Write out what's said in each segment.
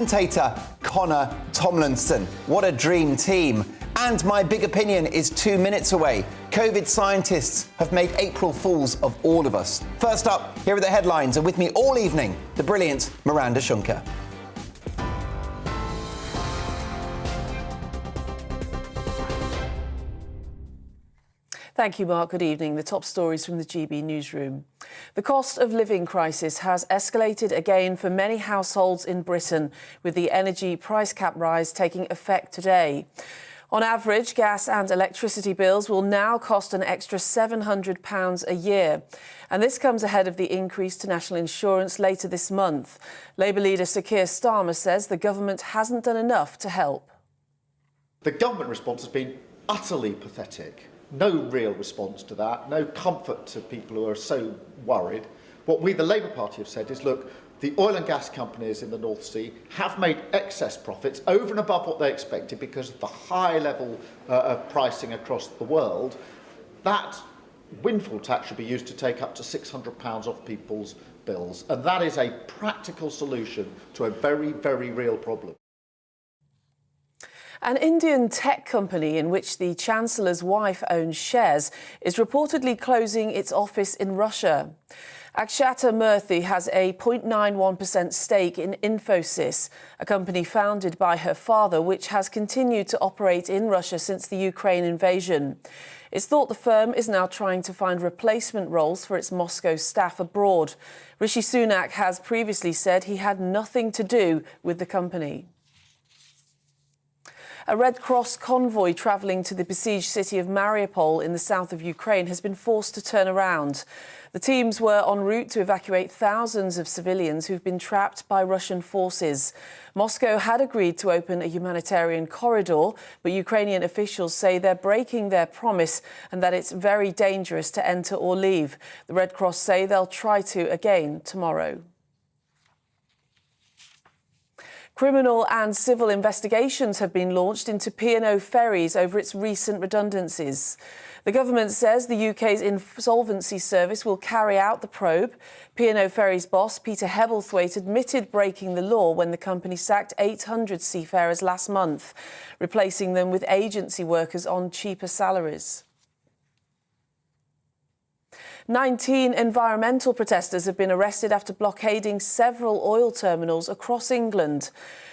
Commentator Connor Tomlinson. What a dream team. And my big opinion is 2 minutes away. COVID scientists have made April Fools of all of us. First up, here are the headlines, and with me all evening, the brilliant Miranda Shunker. Thank you, Mark. Good evening. The top stories from the GB newsroom. The cost of living crisis has escalated again for many households in Britain, with the energy price cap rise taking effect today. On average, gas and electricity bills will now cost an extra £700 a year. And this comes ahead of the increase to national insurance later this month. Labour leader Sir Keir Starmer says the government hasn't done enough to help. The government response has been utterly pathetic. No real response to that, no comfort to people who are so worried. What we, the Labour Party, have said is, look, the oil and gas companies in the North Sea have made excess profits over and above what they expected because of the high level of pricing across the world. That windfall tax should be used to take up to £600 off people's bills. And that is a practical solution to a very, very real problem. An Indian tech company in which the Chancellor's wife owns shares is reportedly closing its office in Russia. Akshata Murthy has a 0.91% stake in Infosys, a company founded by her father, which has continued to operate in Russia since the Ukraine invasion. It's thought the firm is now trying to find replacement roles for its Moscow staff abroad. Rishi Sunak has previously said he had nothing to do with the company. A Red Cross convoy travelling to the besieged city of Mariupol in the south of Ukraine has been forced to turn around. The teams were en route to evacuate thousands of civilians who've been trapped by Russian forces. Moscow had agreed to open a humanitarian corridor, but Ukrainian officials say they're breaking their promise and that it's very dangerous to enter or leave. The Red Cross say they'll try to again tomorrow. Criminal and civil investigations have been launched into P&O Ferries over its recent redundancies. The government says the UK's insolvency service will carry out the probe. P&O Ferries boss Peter Hebblethwaite admitted breaking the law when the company sacked 800 seafarers last month, replacing them with agency workers on cheaper salaries. 19 environmental protesters have been arrested after blockading several oil terminals across England.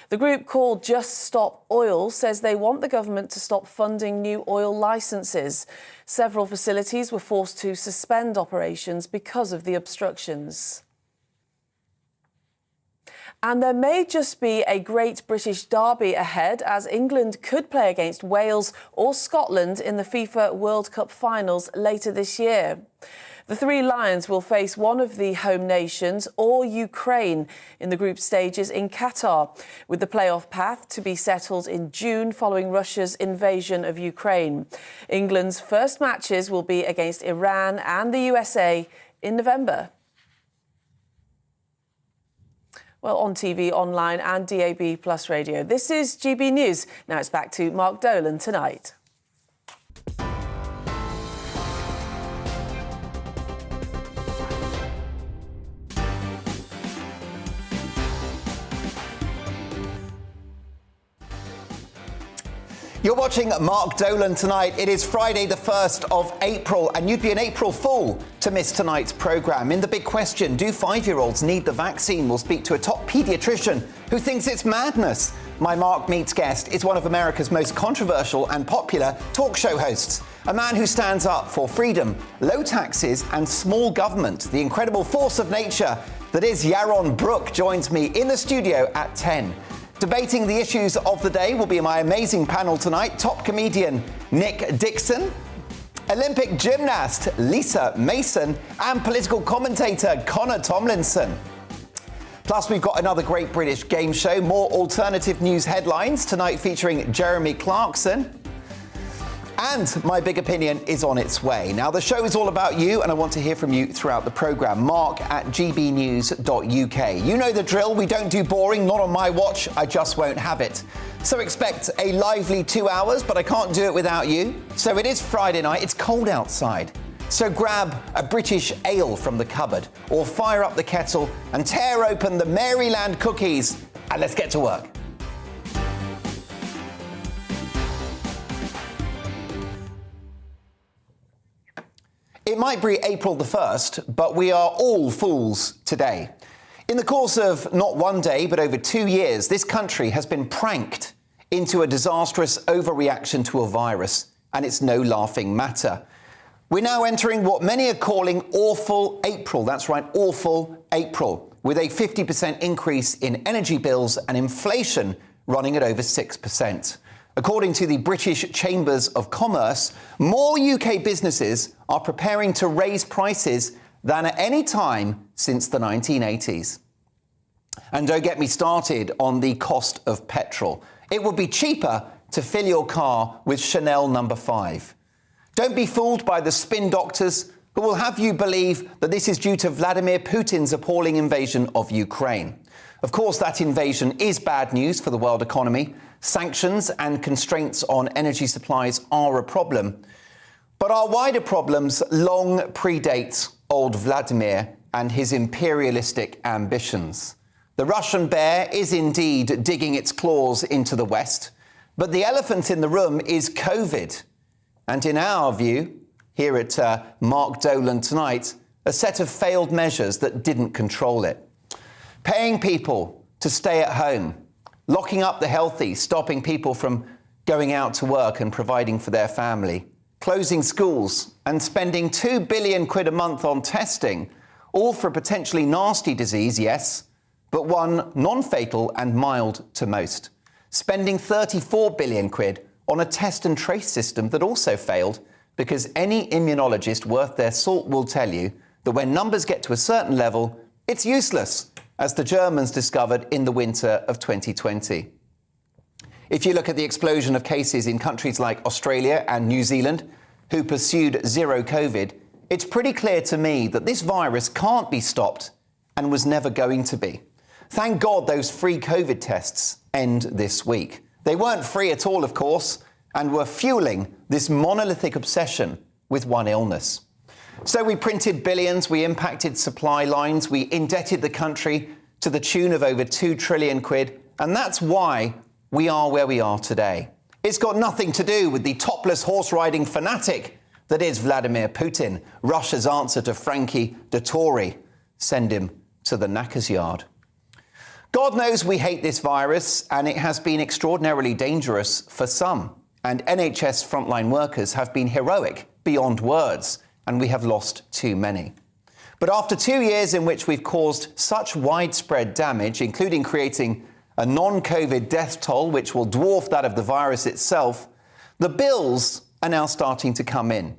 The group called Just Stop Oil says they want the government to stop funding new oil licences. Several facilities were forced to suspend operations because of the obstructions. And there may just be a Great British Derby ahead, as England could play against Wales or Scotland in the FIFA World Cup finals later this year. The Three Lions will face one of the home nations or Ukraine in the group stages in Qatar, with the playoff path to be settled in June following Russia's invasion of Ukraine. England's first matches will be against Iran and the USA in November. Well, on TV, online and DAB+ radio. This is GB News. Now it's back to Mark Dolan tonight. You're watching Mark Dolan tonight. It is Friday the 1st of April, and you'd be an April Fool to miss tonight's programme. In The Big Question, do 5-year-olds need the vaccine? We'll speak to a top paediatrician who thinks it's madness. My Mark Meets guest is one of America's most controversial and popular talk show hosts, a man who stands up for freedom, low taxes and small government. The incredible force of nature that is Yaron Brook joins me in the studio at 10. Debating the issues of the day will be my amazing panel tonight. Top comedian Nick Dixon, Olympic gymnast Lisa Mason, and political commentator Connor Tomlinson. Plus, we've got another great British game show, more alternative news headlines tonight featuring Jeremy Clarkson. And my big opinion is on its way. Now, the show is all about you, and I want to hear from you throughout the programme. mark@gbnews.uk. You know the drill. We don't do boring, not on my watch. I just won't have it. So expect a lively 2 hours, but I can't do it without you. So it is Friday night. It's cold outside. So grab a British ale from the cupboard, or fire up the kettle and tear open the Maryland cookies and let's get to work. It might be April the 1st, but we are all fools today. In the course of not one day, but over 2 years, this country has been pranked into a disastrous overreaction to a virus, and it's no laughing matter. We're now entering what many are calling awful April. That's right, awful April, with a 50% increase in energy bills and inflation running at over 6%. According to the British Chambers of Commerce, more UK businesses are preparing to raise prices than at any time since the 1980s. And don't get me started on the cost of petrol. It would be cheaper to fill your car with Chanel No. 5. Don't be fooled by the spin doctors who will have you believe that this is due to Vladimir Putin's appalling invasion of Ukraine. Of course, that invasion is bad news for the world economy. Sanctions and constraints on energy supplies are a problem. But our wider problems long predate old Vladimir and his imperialistic ambitions. The Russian bear is indeed digging its claws into the West, but the elephant in the room is COVID. And in our view, here at Mark Dolan tonight, a set of failed measures that didn't control it. Paying people to stay at home, locking up the healthy, stopping people from going out to work and providing for their family, closing schools and spending £2 billion a month on testing, all for a potentially nasty disease, yes, but one non-fatal and mild to most. Spending £34 billion on a test and trace system that also failed because any immunologist worth their salt will tell you that when numbers get to a certain level, it's useless, as the Germans discovered in the winter of 2020. If you look at the explosion of cases in countries like Australia and New Zealand, who pursued zero COVID, it's pretty clear to me that this virus can't be stopped and was never going to be. Thank God those free COVID tests end this week. They weren't free at all, of course, and were fueling this monolithic obsession with one illness. So we printed billions, we impacted supply lines, we indebted the country to the tune of over £2 trillion, and that's why we are where we are today. It's got nothing to do with the topless horse-riding fanatic that is Vladimir Putin, Russia's answer to Frankie Dettori. Send him to the knackers yard. God knows we hate this virus, and it has been extraordinarily dangerous for some. And NHS frontline workers have been heroic beyond words, and we have lost too many. But after 2 years in which we've caused such widespread damage, including creating a non-COVID death toll which will dwarf that of the virus itself, the bills are now starting to come in.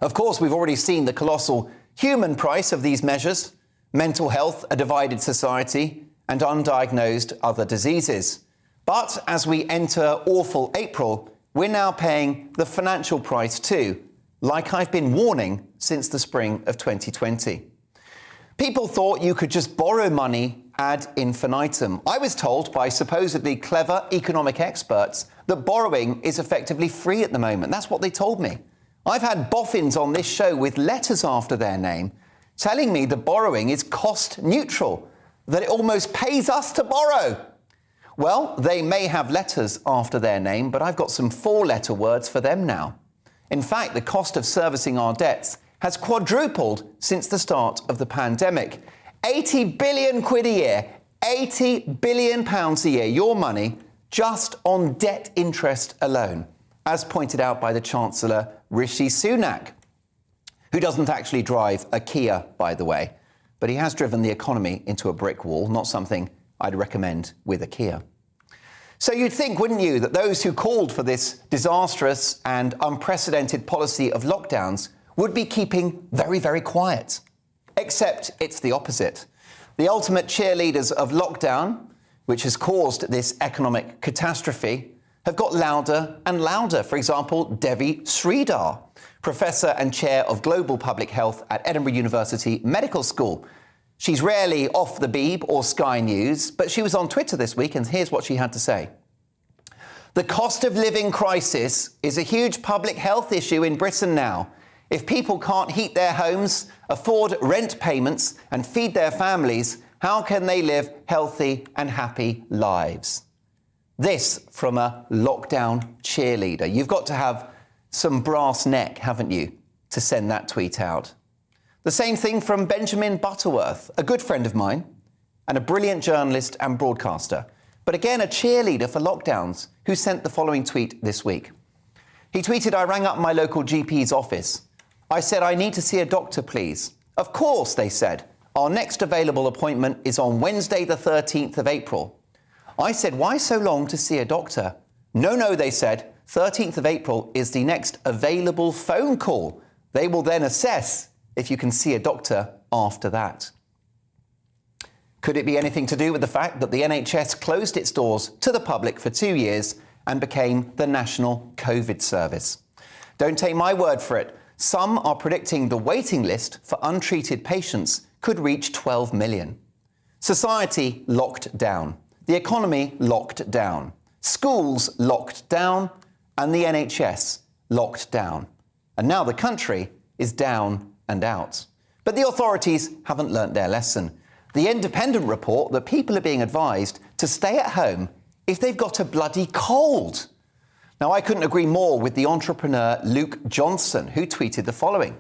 Of course, we've already seen the colossal human price of these measures: mental health, a divided society, and undiagnosed other diseases. But as we enter awful April, we're now paying the financial price too, like I've been warning since the spring of 2020. People thought you could just borrow money ad infinitum. I was told by supposedly clever economic experts that borrowing is effectively free at the moment. That's what they told me. I've had boffins on this show with letters after their name telling me that borrowing is cost neutral, that it almost pays us to borrow. Well, they may have letters after their name, but I've got some four-letter words for them now. In fact, the cost of servicing our debts has quadrupled since the start of the pandemic. 80 billion quid a year, 80 billion pounds a year, your money, just on debt interest alone, as pointed out by the Chancellor Rishi Sunak, who doesn't actually drive a Kia, by the way, but he has driven the economy into a brick wall, not something I'd recommend with a Kia. So you'd think, wouldn't you, that those who called for this disastrous and unprecedented policy of lockdowns would be keeping very, very quiet. Except it's the opposite. The ultimate cheerleaders of lockdown, which has caused this economic catastrophe, have got louder and louder. For example, Devi Sridhar, Professor and Chair of Global Public Health at Edinburgh University Medical School. She's rarely off the Beeb or Sky News, but she was on Twitter this week, and here's what she had to say. The cost of living crisis is a huge public health issue in Britain now. If people can't heat their homes, afford rent payments and feed their families, How can they live healthy and happy lives? This from a lockdown cheerleader. You've got to have some brass neck, haven't you, to send that tweet out. The same thing from Benjamin Butterworth, a good friend of mine and a brilliant journalist and broadcaster, but again a cheerleader for lockdowns, who sent the following tweet this week. He tweeted, "I rang up my local GP's office. I said, I need to see a doctor, please. Of course, they said. Our next available appointment is on Wednesday, the 13th of April. I said, why so long to see a doctor? No, they said. 13th of April is the next available phone call. They will then assess if you can see a doctor after that." Could it be anything to do with the fact that the NHS closed its doors to the public for 2 years and became the National COVID Service? Don't take my word for it. Some are predicting the waiting list for untreated patients could reach 12 million. Society locked down. The economy locked down. Schools locked down. And the NHS locked down. And now the country is down and out. But the authorities haven't learnt their lesson. The Independent report that people are being advised to stay at home if they've got a bloody cold. Now, I couldn't agree more with the entrepreneur Luke Johnson, who tweeted the following.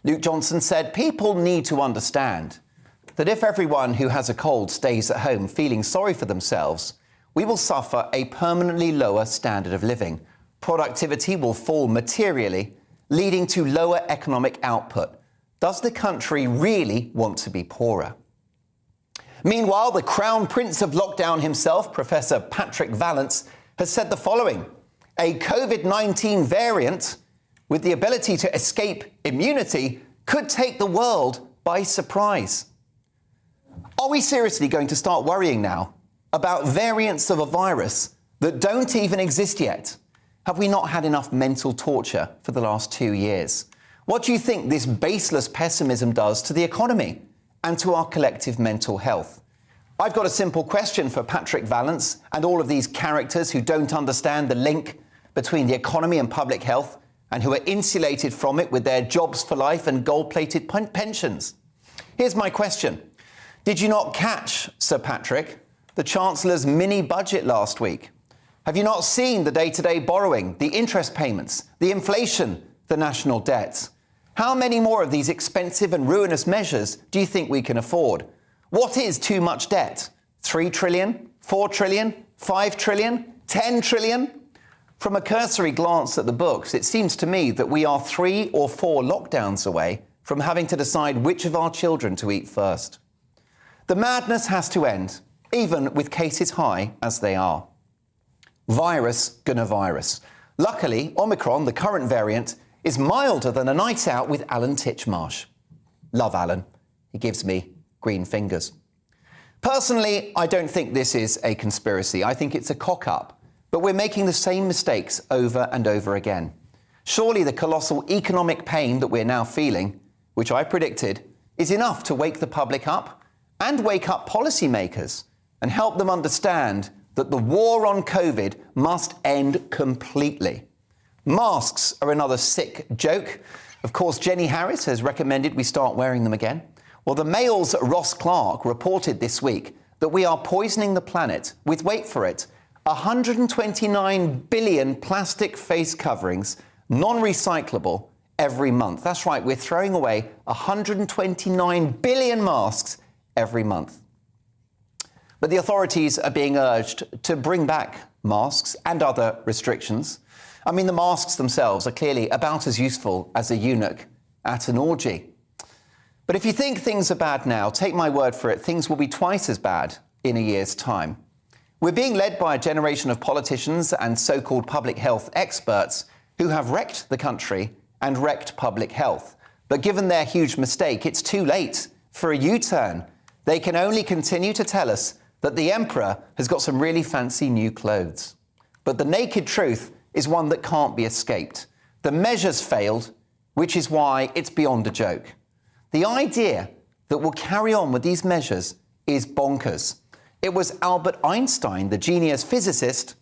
Luke Johnson said, "People need to understand that if everyone who has a cold stays at home feeling sorry for themselves, we will suffer a permanently lower standard of living. Productivity will fall materially, leading to lower economic output. Does the country really want to be poorer?" Meanwhile, the Crown Prince of Lockdown himself, Professor Patrick Vallance, has said the following. A COVID-19 variant with the ability to escape immunity could take the world by surprise. Are we seriously going to start worrying now about variants of a virus that don't even exist yet? Have we not had enough mental torture for the last 2 years? What do you think this baseless pessimism does to the economy and to our collective mental health? I've got a simple question for Patrick Vallance and all of these characters who don't understand the link between the economy and public health and who are insulated from it with their jobs for life and gold-plated pensions. Here's my question. Did you not catch, Sir Patrick, the Chancellor's mini-budget last week? Have you not seen the day-to-day borrowing, the interest payments, the inflation, the national debt? How many more of these expensive and ruinous measures do you think we can afford? What is too much debt? 3 trillion? 4 trillion? 5 trillion? 10 trillion? From a cursory glance at the books, it seems to me that we are 3 or 4 lockdowns away from having to decide which of our children to eat first. The madness has to end, even with cases high as they are. Virus gonna virus. Luckily, Omicron, the current variant, is milder than a night out with Alan Titchmarsh. Love Alan. He gives me green fingers. Personally, I don't think this is a conspiracy. I think it's a cock-up. But we're making the same mistakes over and over again. Surely the colossal economic pain that we're now feeling, which I predicted, is enough to wake the public up and wake up policymakers and help them understand that the war on COVID must end completely. Masks are another sick joke. Of course, Jenny Harris has recommended we start wearing them again. Well, the Mail's Ross Clark reported this week that we are poisoning the planet with, wait for it, 129 billion plastic face coverings, non-recyclable, every month. That's right, we're throwing away 129 billion masks every month. But the authorities are being urged to bring back masks and other restrictions. I mean, the masks themselves are clearly about as useful as a eunuch at an orgy. But if you think things are bad now, take my word for it, things will be twice as bad in a year's time. We're being led by a generation of politicians and so-called public health experts who have wrecked the country and wrecked public health. But given their huge mistake, it's too late for a U-turn. They can only continue to tell us that the emperor has got some really fancy new clothes. But the naked truth is one that can't be escaped. The measures failed, which is why it's beyond a joke. The idea that we'll carry on with these measures is bonkers. It was Albert Einstein, the genius physicist,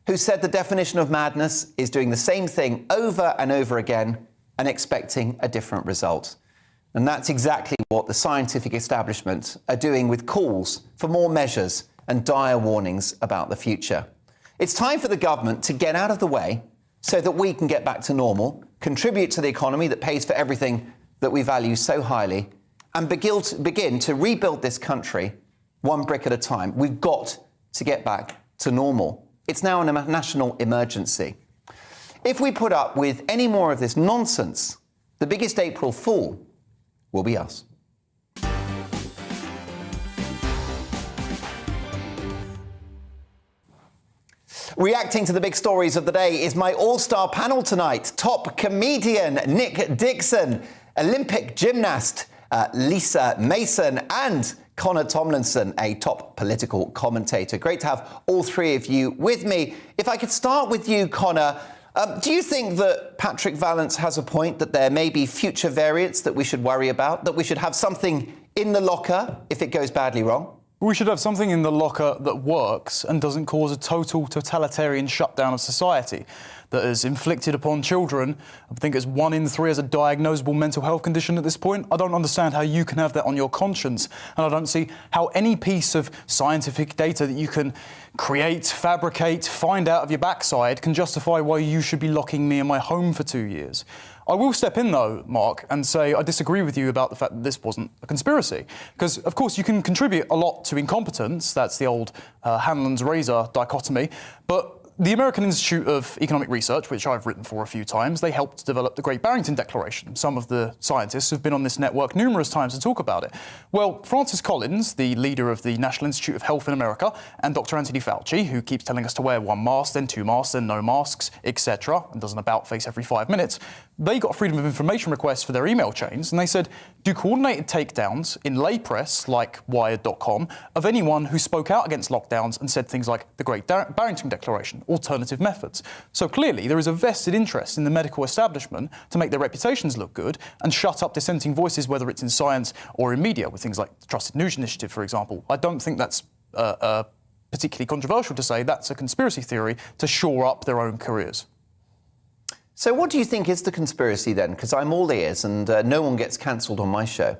who said the definition of madness is doing the same thing over and over again and expecting a different result. And that's exactly what the scientific establishment are doing with calls for more measures and dire warnings about the future. It's time for the government to get out of the way so that we can get back to normal, contribute to the economy that pays for everything that we value so highly, and begin to rebuild this country one brick at a time. We've got to get back to normal. It's now a national emergency. If we put up with any more of this nonsense, the biggest April fool will be us. Reacting to the big stories of the day is my all-star panel tonight. Top comedian Nick Dixon, Olympic gymnast Lisa Mason, and Connor Tomlinson, a top political commentator. Great to have all three of you with me. If I could start with you, Connor, do you think that Patrick Vallance has a point, that there may be future variants that we should worry about, that we should have something in the locker if it goes badly wrong? We should have something in the locker that works and doesn't cause a total totalitarian shutdown of society that is inflicted upon children. I think it's 1 in 3 has a diagnosable mental health condition at this point. I don't understand how you can have that on your conscience, and I don't see how any piece of scientific data that you can create, fabricate, find out of your backside can justify why you should be locking me in my home for 2 years. I will step in, though, Mark, and say I disagree with you about the fact that this wasn't a conspiracy. Because, of course, you can contribute a lot to incompetence. That's the old Hanlon's razor dichotomy. But the American Institute of Economic Research, which I've written for a few times, they helped develop the Great Barrington Declaration. Some of the scientists have been on this network numerous times to talk about it. Well, Francis Collins, the leader of the National Institute of Health in America, and Dr. Anthony Fauci, who keeps telling us to wear 1 mask, then 2 masks, then no masks, etc., and does an about-face every 5 minutes, they got freedom of information requests for their email chains, and they said, do coordinated takedowns in lay press, like Wired.com, of anyone who spoke out against lockdowns and said things like the Great Barrington Declaration, alternative methods. So clearly there is a vested interest in the medical establishment to make their reputations look good and shut up dissenting voices, whether it's in science or in media, with things like the Trusted News Initiative, for example. I don't think that's particularly controversial to say that's a conspiracy theory to shore up their own careers. So what do you think is the conspiracy then? Because I'm all ears and no one gets cancelled on my show.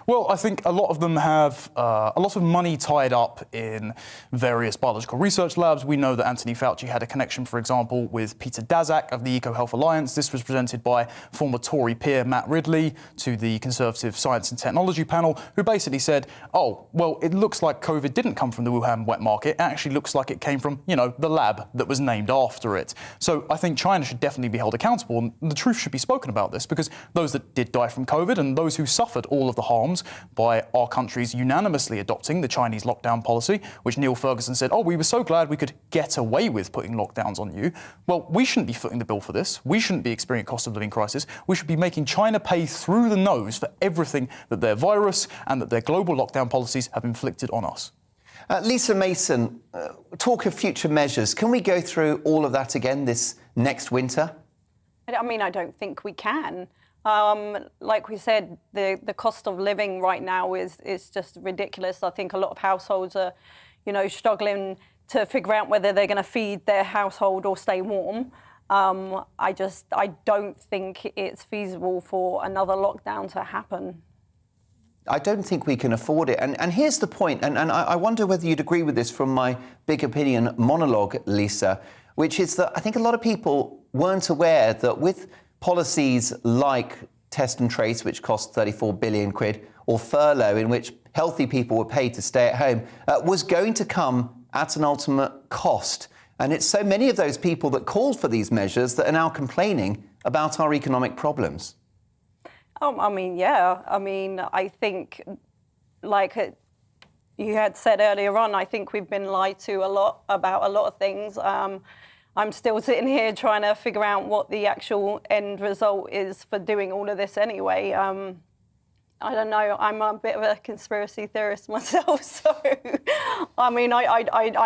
Well, I think a lot of them have a lot of money tied up in various biological research labs. We know that Anthony Fauci had a connection, for example, with Peter Daszak of the EcoHealth Alliance. This was presented by former Tory peer Matt Ridley to the Conservative Science and Technology panel, who basically said, oh, well, it looks like COVID didn't come from the Wuhan wet market. It actually looks like it came from, the lab that was named after it. So I think China should definitely be held accountable, and the truth should be spoken about this, because those that did die from COVID and those who suffered all of the harms by our countries unanimously adopting the Chinese lockdown policy, which Neil Ferguson said, oh, we were so glad we could get away with putting lockdowns on you. Well, we shouldn't be footing the bill for this. We shouldn't be experiencing cost of living crisis. We should be making China pay through the nose for everything that their virus and that their global lockdown policies have inflicted on us. Lisa Mason, talk of future measures. Can we go through all of that again this next winter? I mean, I don't think we can. Like we said, the cost of living right now is just ridiculous. I think a lot of households are, struggling to figure out whether they're going to feed their household or stay warm. I don't think it's feasible for another lockdown to happen. I don't think we can afford it. And here's the point, and I wonder whether you'd agree with this from my big opinion monologue, Lisa, which is that I think a lot of people weren't aware that with policies like test and trace, which cost 34 billion quid, or furlough, in which healthy people were paid to stay at home, was going to come at an ultimate cost. And it's so many of those people that called for these measures that are now complaining about our economic problems. I think, like you had said earlier on, I think we've been lied to a lot about a lot of things. I'm still sitting here trying to figure out what the actual end result is for doing all of this anyway. I don't know. I'm a bit of a conspiracy theorist myself, so I mean, I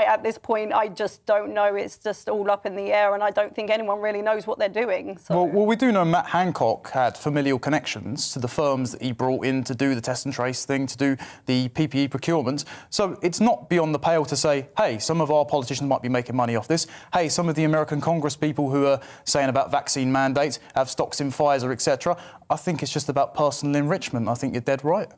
at this point, I just don't know. It's just all up in the air, and I don't think anyone really knows what they're doing. So. Well, we do know Matt Hancock had familial connections to the firms that he brought in to do the test and trace thing, to do the PPE procurement. So it's not beyond the pale to say, hey, some of our politicians might be making money off this. Hey, some of the American Congress people who are saying about vaccine mandates have stocks in Pfizer, etc. I think it's just about personal enrichment. I think you're dead right.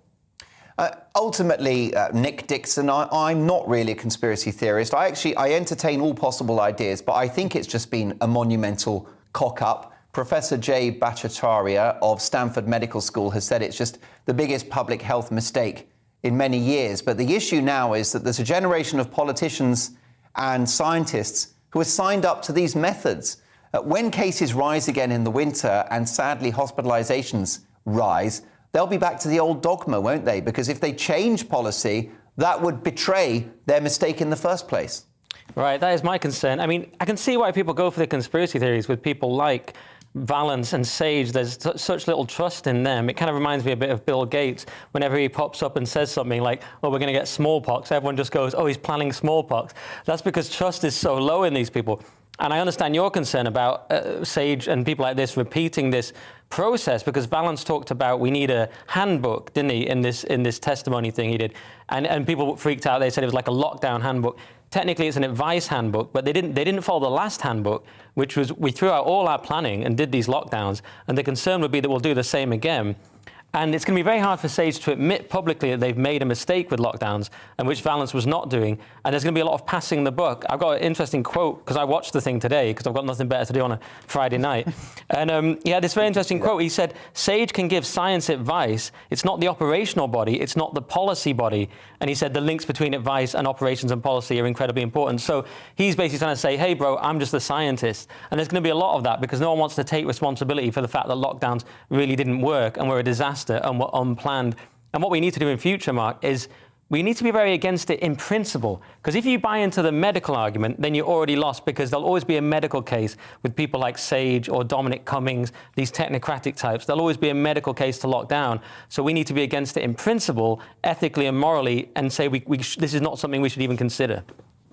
Ultimately, Nick Dixon, I'm not really a conspiracy theorist. I entertain all possible ideas, but I think it's just been a monumental cock-up. Professor Jay Bhattacharya of Stanford Medical School has said it's just the biggest public health mistake in many years. But the issue now is that there's a generation of politicians and scientists who are signed up to these methods. When cases rise again in the winter and sadly hospitalizations rise, they'll be back to the old dogma, won't they? Because if they change policy, that would betray their mistake in the first place. Right, that is my concern. I mean, I can see why people go for the conspiracy theories with people like Valance and Sage. There's such little trust in them. It kind of reminds me a bit of Bill Gates. Whenever he pops up and says something like, oh, we're going to get smallpox, everyone just goes, oh, he's planning smallpox. That's because trust is so low in these people. And I understand your concern about Sage and people like this repeating this process, because Valance talked about we need a handbook, didn't he, in this testimony thing he did. And people freaked out. They said it was like a lockdown handbook. Technically, it's an advice handbook, but they didn't follow the last handbook, which was we threw out all our planning and did these lockdowns. And the concern would be that we'll do the same again. And it's going to be very hard for Sage to admit publicly that they've made a mistake with lockdowns, and which Valance was not doing. And there's going to be a lot of passing the buck. I've got an interesting quote, because I watched the thing today, because I've got nothing better to do on a Friday night. And he had this very interesting quote. He said, Sage can give science advice. It's not the operational body. It's not the policy body. And he said the links between advice and operations and policy are incredibly important. So he's basically trying to say, hey, bro, I'm just the scientist. And there's going to be a lot of that, because no one wants to take responsibility for the fact that lockdowns really didn't work and were a disaster and were unplanned. And what we need to do in future, Mark, is we need to be very against it in principle. Because if you buy into the medical argument, then you're already lost, because there'll always be a medical case with people like Sage or Dominic Cummings, these technocratic types. There'll always be a medical case to lock down. So we need to be against it in principle, ethically and morally, and say this is not something we should even consider.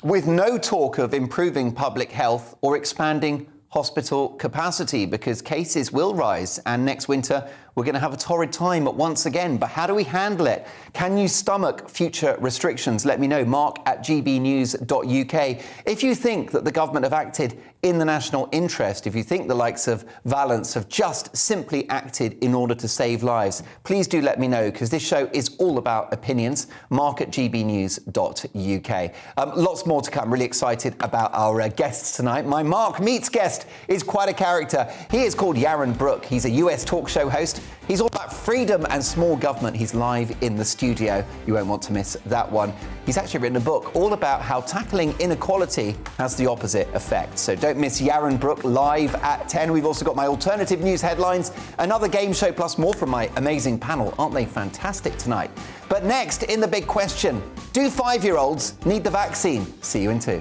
With no talk of improving public health or expanding hospital capacity, because cases will rise, and next winter we're going to have a torrid time once again. But how do we handle it? Can you stomach future restrictions? Let me know, mark@gbnews.uk. If you think that the government have acted in the national interest, if you think the likes of Valance have just simply acted in order to save lives, please do let me know, because this show is all about opinions. mark@gbnews.uk. Lots more to come. Really excited about our guests tonight. My Mark Meets guest is quite a character. He is called Yaron Brook. He's a US talk show host. He's all about freedom and small government. He's live in the studio. You won't want to miss that one. He's actually written a book all about how tackling inequality has the opposite effect. So don't miss Yaron Brook live at 10. We've also got my alternative news headlines, another game show, plus more from my amazing panel. Aren't they fantastic tonight? But next, in the big question, do 5-year-olds need the vaccine? See you in 2.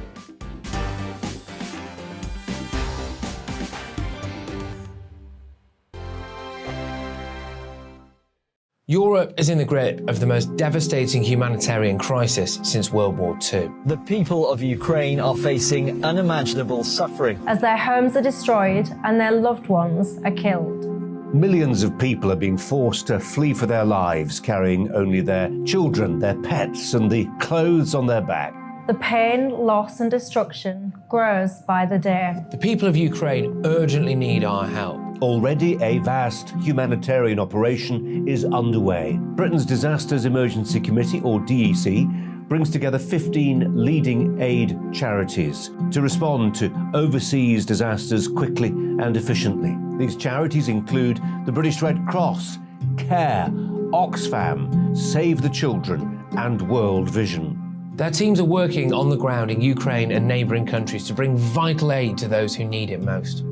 Europe is in the grip of the most devastating humanitarian crisis since World War II. The people of Ukraine are facing unimaginable suffering as their homes are destroyed and their loved ones are killed. Millions of people are being forced to flee for their lives, carrying only their children, their pets, and the clothes on their back. The pain, loss and destruction grows by the day. The people of Ukraine urgently need our help. Already a vast humanitarian operation is underway. Britain's Disasters Emergency Committee, or DEC, brings together 15 leading aid charities to respond to overseas disasters quickly and efficiently. These charities include the British Red Cross, CARE, Oxfam, Save the Children, and World Vision. Their teams are working on the ground in Ukraine and neighbouring countries to bring vital aid to those who need it most.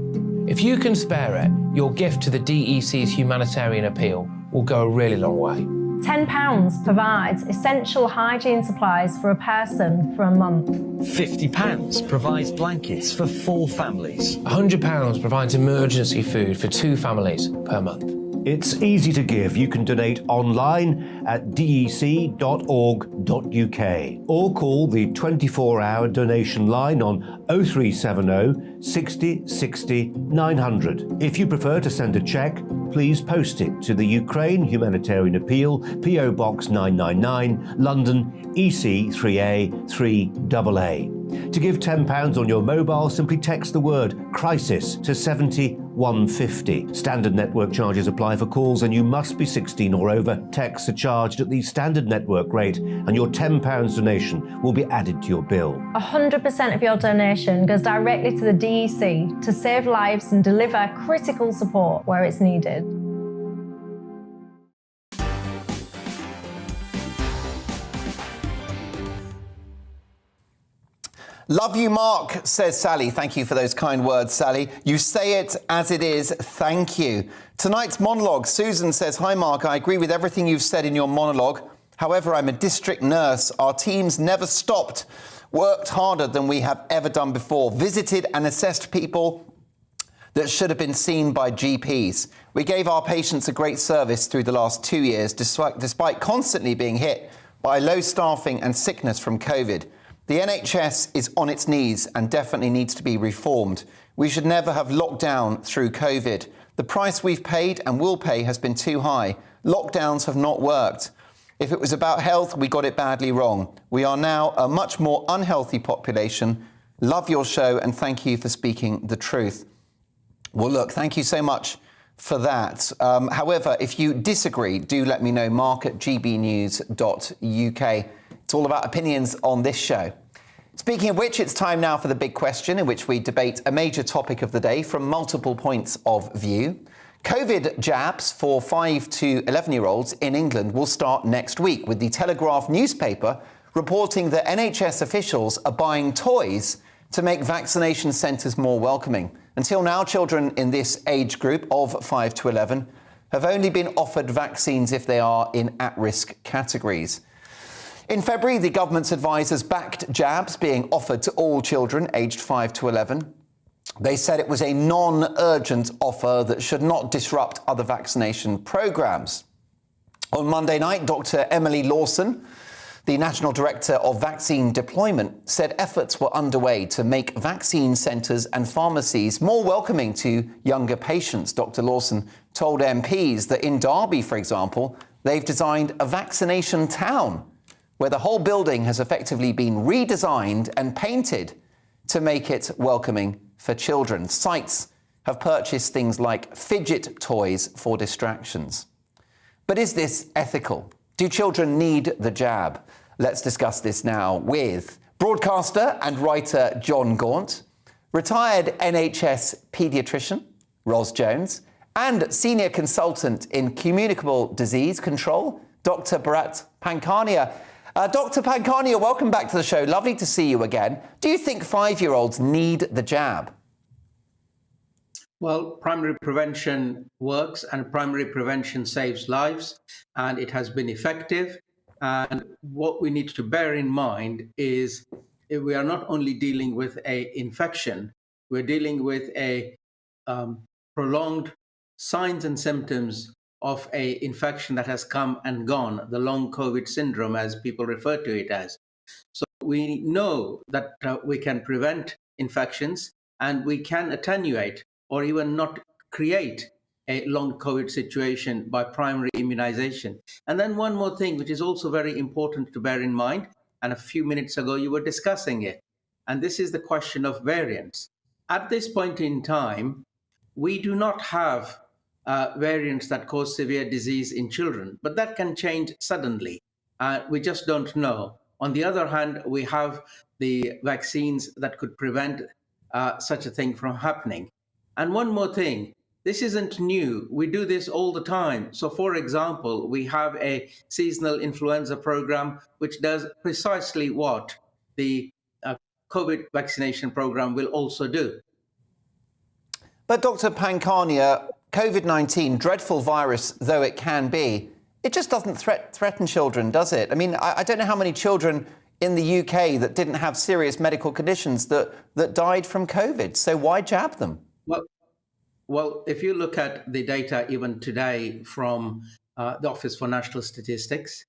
If you can spare it, your gift to the DEC's humanitarian appeal will go a really long way. £10 provides essential hygiene supplies for a person for a month. £50 provides blankets for 4 families. £100 provides emergency food for 2 families per month. It's easy to give. You can donate online at dec.org.uk or call the 24-hour donation line on 0370 60 60 900. If you prefer to send a cheque, please post it to the Ukraine Humanitarian Appeal, PO Box 999, London EC 3A 3AA. To give £10 on your mobile, simply text the word crisis to 70150. Standard network charges apply for calls and you must be 16 or over. Texts are charged at the standard network rate and your £10 donation will be added to your bill. 100% of your donation goes directly to the DEC to save lives and deliver critical support where it's needed. Love you, Mark, says Sally. Thank you for those kind words, Sally. You say it as it is. Thank you. Tonight's monologue, Susan says, hi, Mark. I agree with everything you've said in your monologue. However, I'm a district nurse. Our teams never stopped, worked harder than we have ever done before, visited and assessed people that should have been seen by GPs. We gave our patients a great service through the last 2 years, despite constantly being hit by low staffing and sickness from COVID. The NHS is on its knees and definitely needs to be reformed. We should never have locked down through COVID. The price we've paid and will pay has been too high. Lockdowns have not worked. If it was about health, we got it badly wrong. We are now a much more unhealthy population. Love your show and thank you for speaking the truth. Well, look, thank you so much for that. However, if you disagree, do let me know. Mark at gbnews.uk. It's all about opinions on this show. Speaking of which, it's time now for the big question in which we debate a major topic of the day from multiple points of view. COVID jabs for 5 to 11-year-olds in England will start next week, with the Telegraph newspaper reporting that NHS officials are buying toys to make vaccination centres more welcoming. Until now, children in this age group of 5 to 11 have only been offered vaccines if they are in at-risk categories. In February, the government's advisers backed jabs being offered to all children aged 5 to 11. They said it was a non-urgent offer that should not disrupt other vaccination programmes. On Monday night, Dr. Emily Lawson, the National Director of Vaccine Deployment, said efforts were underway to make vaccine centres and pharmacies more welcoming to younger patients. Dr. Lawson told MPs that in Derby, for example, they've designed a vaccination town, where the whole building has effectively been redesigned and painted to make it welcoming for children. Sites have purchased things like fidget toys for distractions. But is this ethical? Do children need the jab? Let's discuss this now with broadcaster and writer John Gaunt, retired NHS paediatrician Ros Jones, and senior consultant in communicable disease control, Dr. Bharat Pankhania. Dr. Pankhania, welcome back to the show. Lovely to see you again. Do you think 5-year-olds need the jab? Well, primary prevention works and primary prevention saves lives, and it has been effective. And what we need to bear in mind is we are not only dealing with an infection, we're dealing with a prolonged signs and symptoms of a infection that has come and gone, the long COVID syndrome, as people refer to it as. So we know that we can prevent infections and we can attenuate or even not create a long COVID situation by primary immunization. And then one more thing, which is also very important to bear in mind, and a few minutes ago you were discussing it, and this is the question of variants. At this point in time, we do not have variants that cause severe disease in children, but that can change suddenly. We just don't know. On the other hand, we have the vaccines that could prevent such a thing from happening. And one more thing, this isn't new. We do this all the time. So for example, we have a seasonal influenza program, which does precisely what the COVID vaccination program will also do. But Dr. Pankhania, COVID-19, dreadful virus though it can be, it just doesn't threaten children, does it? I mean, I don't know how many children in the UK that didn't have serious medical conditions that died from COVID. So why jab them? Well, if you look at the data even today from the Office for National Statistics,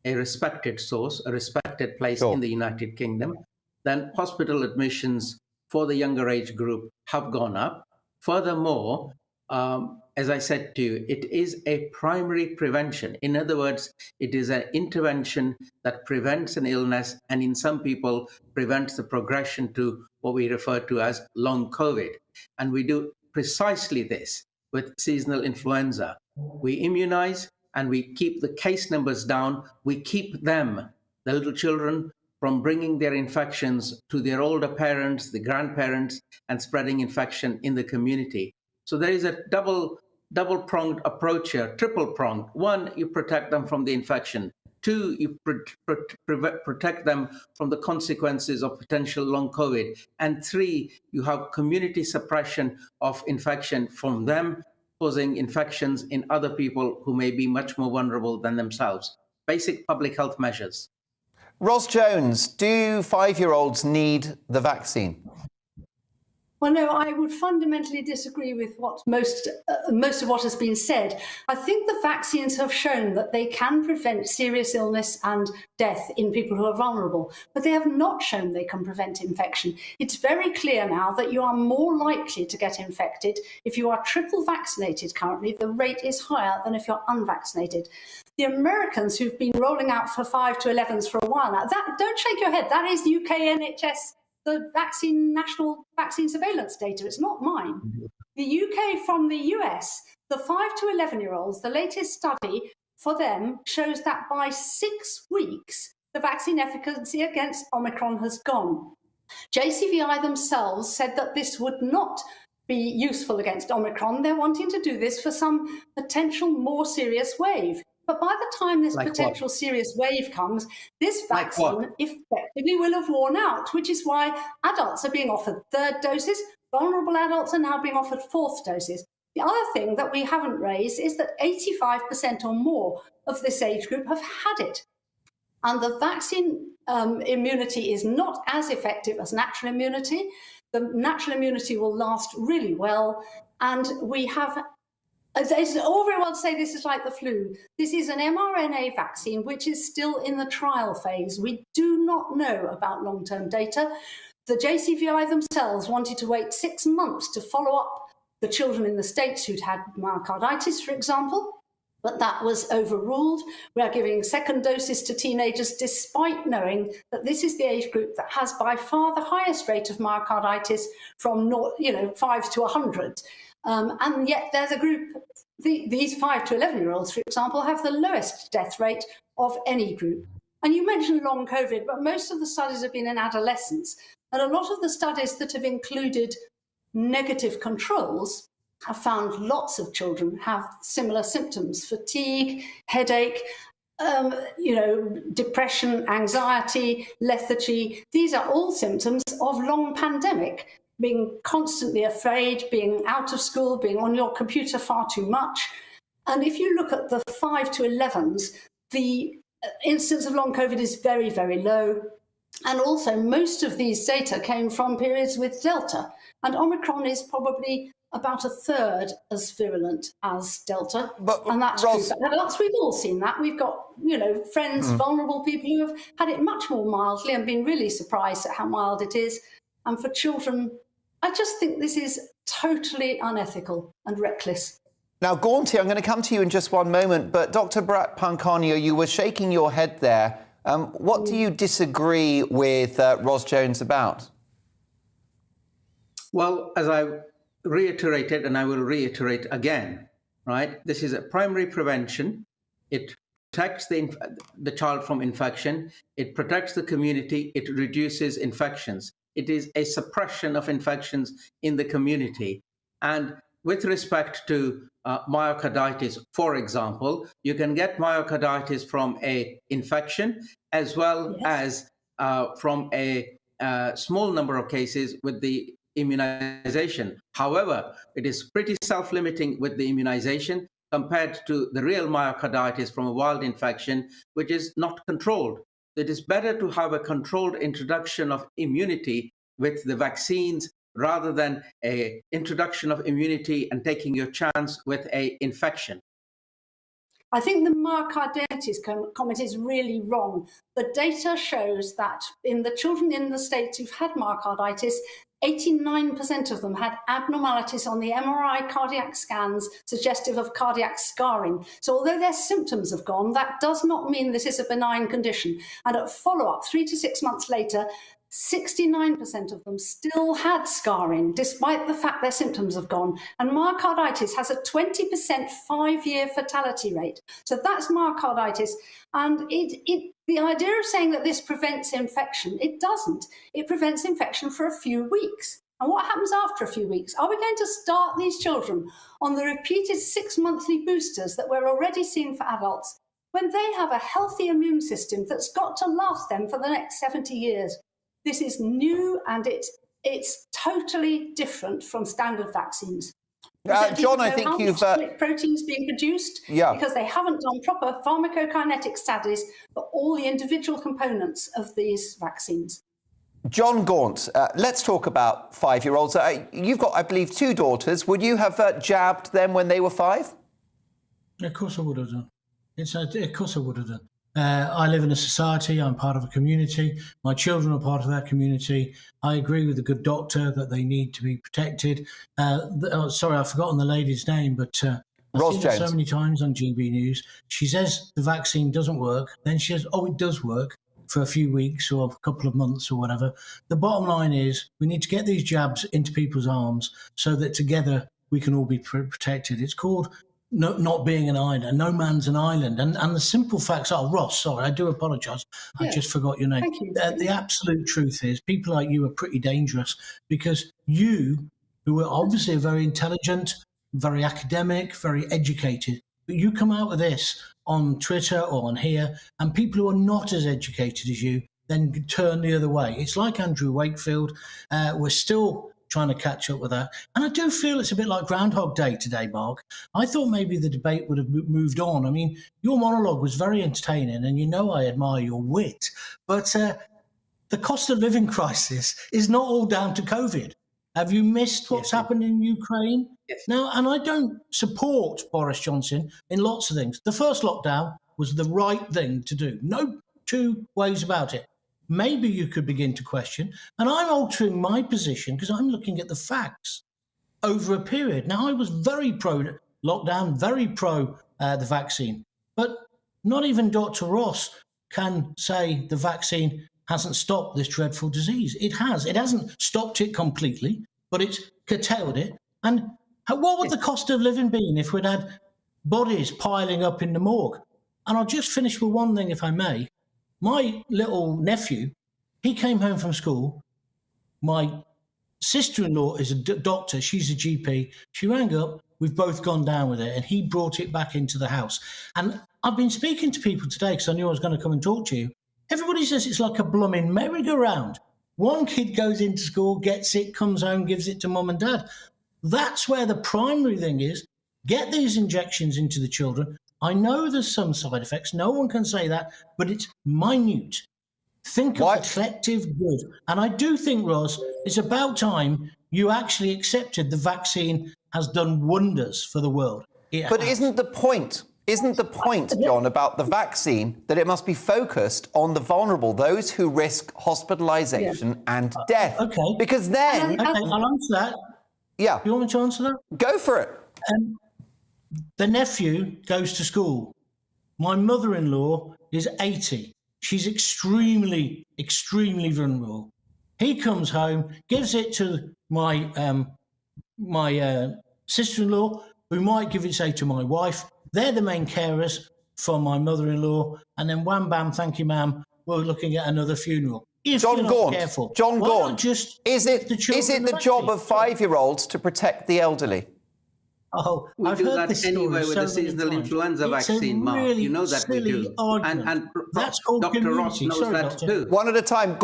a respected source, a respected place in the United Kingdom, then hospital admissions for the younger age group have gone up. Furthermore, as I said to you, it is a primary prevention. In other words, it is an intervention that prevents an illness and in some people prevents the progression to what we refer to as long COVID. And we do precisely this with seasonal influenza. We immunize and we keep the case numbers down. We keep them, the little children, from bringing their infections to their older parents, the grandparents, and spreading infection in the community. So there is a double-pronged approach here, triple-pronged. One, you protect them from the infection. Two, you protect them from the consequences of potential long COVID. And three, you have community suppression of infection from them, causing infections in other people who may be much more vulnerable than themselves. Basic public health measures. Ros Jones, do 5-year-olds need the vaccine? Well, no, I would fundamentally disagree with what most of what has been said. I think the vaccines have shown that they can prevent serious illness and death in people who are vulnerable, but they have not shown they can prevent infection. It's very clear now that you are more likely to get infected if you are triple vaccinated currently. The rate is higher than if you're unvaccinated. The Americans who've been rolling out for 5 to 11s for a while now, don't shake your head, that is UK NHS, the national vaccine surveillance data. It's not mine. The UK from the US, the 5 to 11-year-olds, the latest study for them shows that by 6 weeks, the vaccine efficacy against Omicron has gone. JCVI themselves said that this would not be useful against Omicron. They're wanting to do this for some potential more serious wave. But by the time this potential serious wave comes, this vaccine effectively will have worn out, which is why adults are being offered 3rd doses. Vulnerable adults are now being offered 4th doses. The other thing that we haven't raised is that 85% or more of this age group have had it. And the vaccine immunity is not as effective as natural immunity. The natural immunity will last really well. And we have... It's all very well to say this is like the flu. This is an mRNA vaccine, which is still in the trial phase. We do not know about long-term data. The JCVI themselves wanted to wait 6 months to follow up the children in the States who'd had myocarditis, for example, but that was overruled. We are giving 2nd doses to teenagers, despite knowing that this is the age group that has by far the highest rate of myocarditis from 5 to 100. And yet there's a group, these 5 to 11-year-olds, for example, have the lowest death rate of any group. And you mentioned long COVID, but most of the studies have been in adolescents. And a lot of the studies that have included negative controls have found lots of children have similar symptoms: fatigue, headache, depression, anxiety, lethargy. These are all symptoms of long pandemic. Being constantly afraid, being out of school, being on your computer far too much. And if you look at the 5 to 11s, the incidence of long COVID is very, very low. And also most of these data came from periods with Delta. And Omicron is probably about 1/3 as virulent as Delta. And that's true for adults. We've all seen that. We've got, friends, vulnerable people who have had it much more mildly and been really surprised at how mild it is. And for children, I just think this is totally unethical and reckless. Now, Gaunty, I'm going to come to you in just one moment, but Dr. Bharat Pankhania, you were shaking your head there. What do you disagree with Ros Jones about? Well, as I reiterated, and I will reiterate again, right? This is a primary prevention. It protects the child from infection. It protects the community. It reduces infections. It is a suppression of infections in the community. And with respect to myocarditis, for example, you can get myocarditis from an infection as well as from a small number of cases with the immunization. However, it is pretty self-limiting with the immunization compared to the real myocarditis from a wild infection, which is not controlled. It is better to have a controlled introduction of immunity with the vaccines rather than a introduction of immunity and taking your chance with a infection. I think the myocarditis comment is really wrong. The data shows that in the children in the States who've had myocarditis, 89% of them had abnormalities on the MRI cardiac scans suggestive of cardiac scarring. So although their symptoms have gone, that does not mean this is a benign condition. And at follow-up, 3 to 6 months later, 69% of them still had scarring, despite the fact their symptoms have gone. And myocarditis has a 20% 5-year fatality rate. So that's myocarditis. And the idea of saying that this prevents infection, it doesn't. It prevents infection for a few weeks. And what happens after a few weeks? Are we going to start these children on the repeated 6-monthly boosters that we're already seeing for adults when they have a healthy immune system that's got to last them for the next 70 years? This is new and it's totally different from standard vaccines. John, I think you've... proteins being produced because they haven't done proper pharmacokinetic studies for all the individual components of these vaccines. John Gaunt, let's talk about 5-year-olds. You've got, I believe, 2 daughters. Would you have jabbed them when they were 5? Of course I would have done. Of course I would have done. I live in a society, I'm part of a community, my children are part of that community. I agree with the good doctor that they need to be protected. Sorry, I've forgotten the lady's name, but I've seen it so many times on GBNews. She says the vaccine doesn't work, then she says, oh, it does work for a few weeks or a couple of months or whatever. The bottom line is we need to get these jabs into people's arms so that together we can all be protected. It's called not being an island, no man's an island. And the simple facts are, Ross, sorry, I do apologise. I just forgot your name. Thank you. The absolute truth is people like you are pretty dangerous because you, who are obviously very intelligent, very academic, very educated, but you come out with this on Twitter or on here, and people who are not as educated as you then turn the other way. It's like Andrew Wakefield. We're still trying to catch up with that. And I do feel it's a bit like Groundhog Day today, Mark. I thought maybe the debate would have moved on. I mean, your monologue was very entertaining, and you know I admire your wit. But the cost of living crisis is not all down to COVID. Have you missed what's happened in Ukraine? Yes. Now, and I don't support Boris Johnson in lots of things. The first lockdown was the right thing to do. No 2 ways about it. Maybe you could begin to question, and I'm altering my position because I'm looking at the facts over a period. Now, I was very pro-lockdown, very pro the vaccine, but not even Dr. Ross can say the vaccine hasn't stopped this dreadful disease. It has. It hasn't stopped it completely, but it's curtailed it. And what would the cost of living been if we'd had bodies piling up in the morgue? And I'll just finish with one thing, if I may. My little nephew, he came home from school. My sister-in-law is a doctor. She's a GP. She rang up. We've both gone down with it, and he brought it back into the house. And I've been speaking to people today because I knew I was going to come and talk to you. Everybody says it's like a blooming merry-go-round. One kid goes into school, gets it, comes home, gives it to mum and dad. That's where the primary thing is. Get these injections into the children. I know there's some side effects. No one can say that, but it's minute. Think of the collective good. And I do think, Ross, it's about time you actually accepted the vaccine has done wonders for the world. But isn't the point, John, about the vaccine that it must be focused on the vulnerable, those who risk hospitalisation and death? Okay. Because then... Okay, I'll answer that. Yeah. You want me to answer that? Go for it. The nephew goes to school. My mother-in-law is 80. She's extremely, extremely vulnerable. He comes home, gives it to my sister-in-law, who might give it, say, to my wife. They're the main carers for my mother-in-law. And then wham, bam, thank you, ma'am, we're looking at another funeral. If John you're not Gaunt, careful, John why Gaunt, not just is it the job of 5-year-olds to protect the elderly? Oh, we I've do heard that this anyway story with the seasonal influenza vaccine, Mark. Really you know that we do. And that's called Dr. Ross knows that too. One at a time.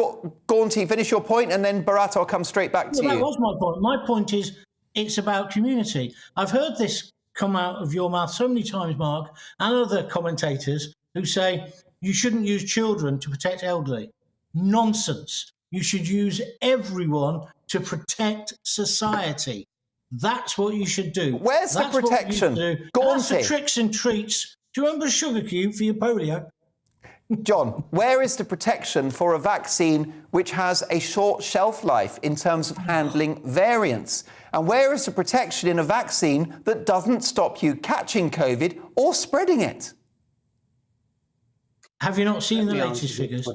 Gaunty, finish your point, and then Bharat, I'll come straight back to you. That was my point. My point is it's about community. I've heard this come out of your mouth so many times, Mark, and other commentators who say you shouldn't use children to protect elderly. Nonsense. You should use everyone to protect society. That's what you should do. Where's the protection? That's the tricks and treats. Do you remember a sugar cube for your polio? John, where is the protection for a vaccine which has a short shelf life in terms of handling variants? And where is the protection in a vaccine that doesn't stop you catching COVID or spreading it? Have you not seen the latest figures?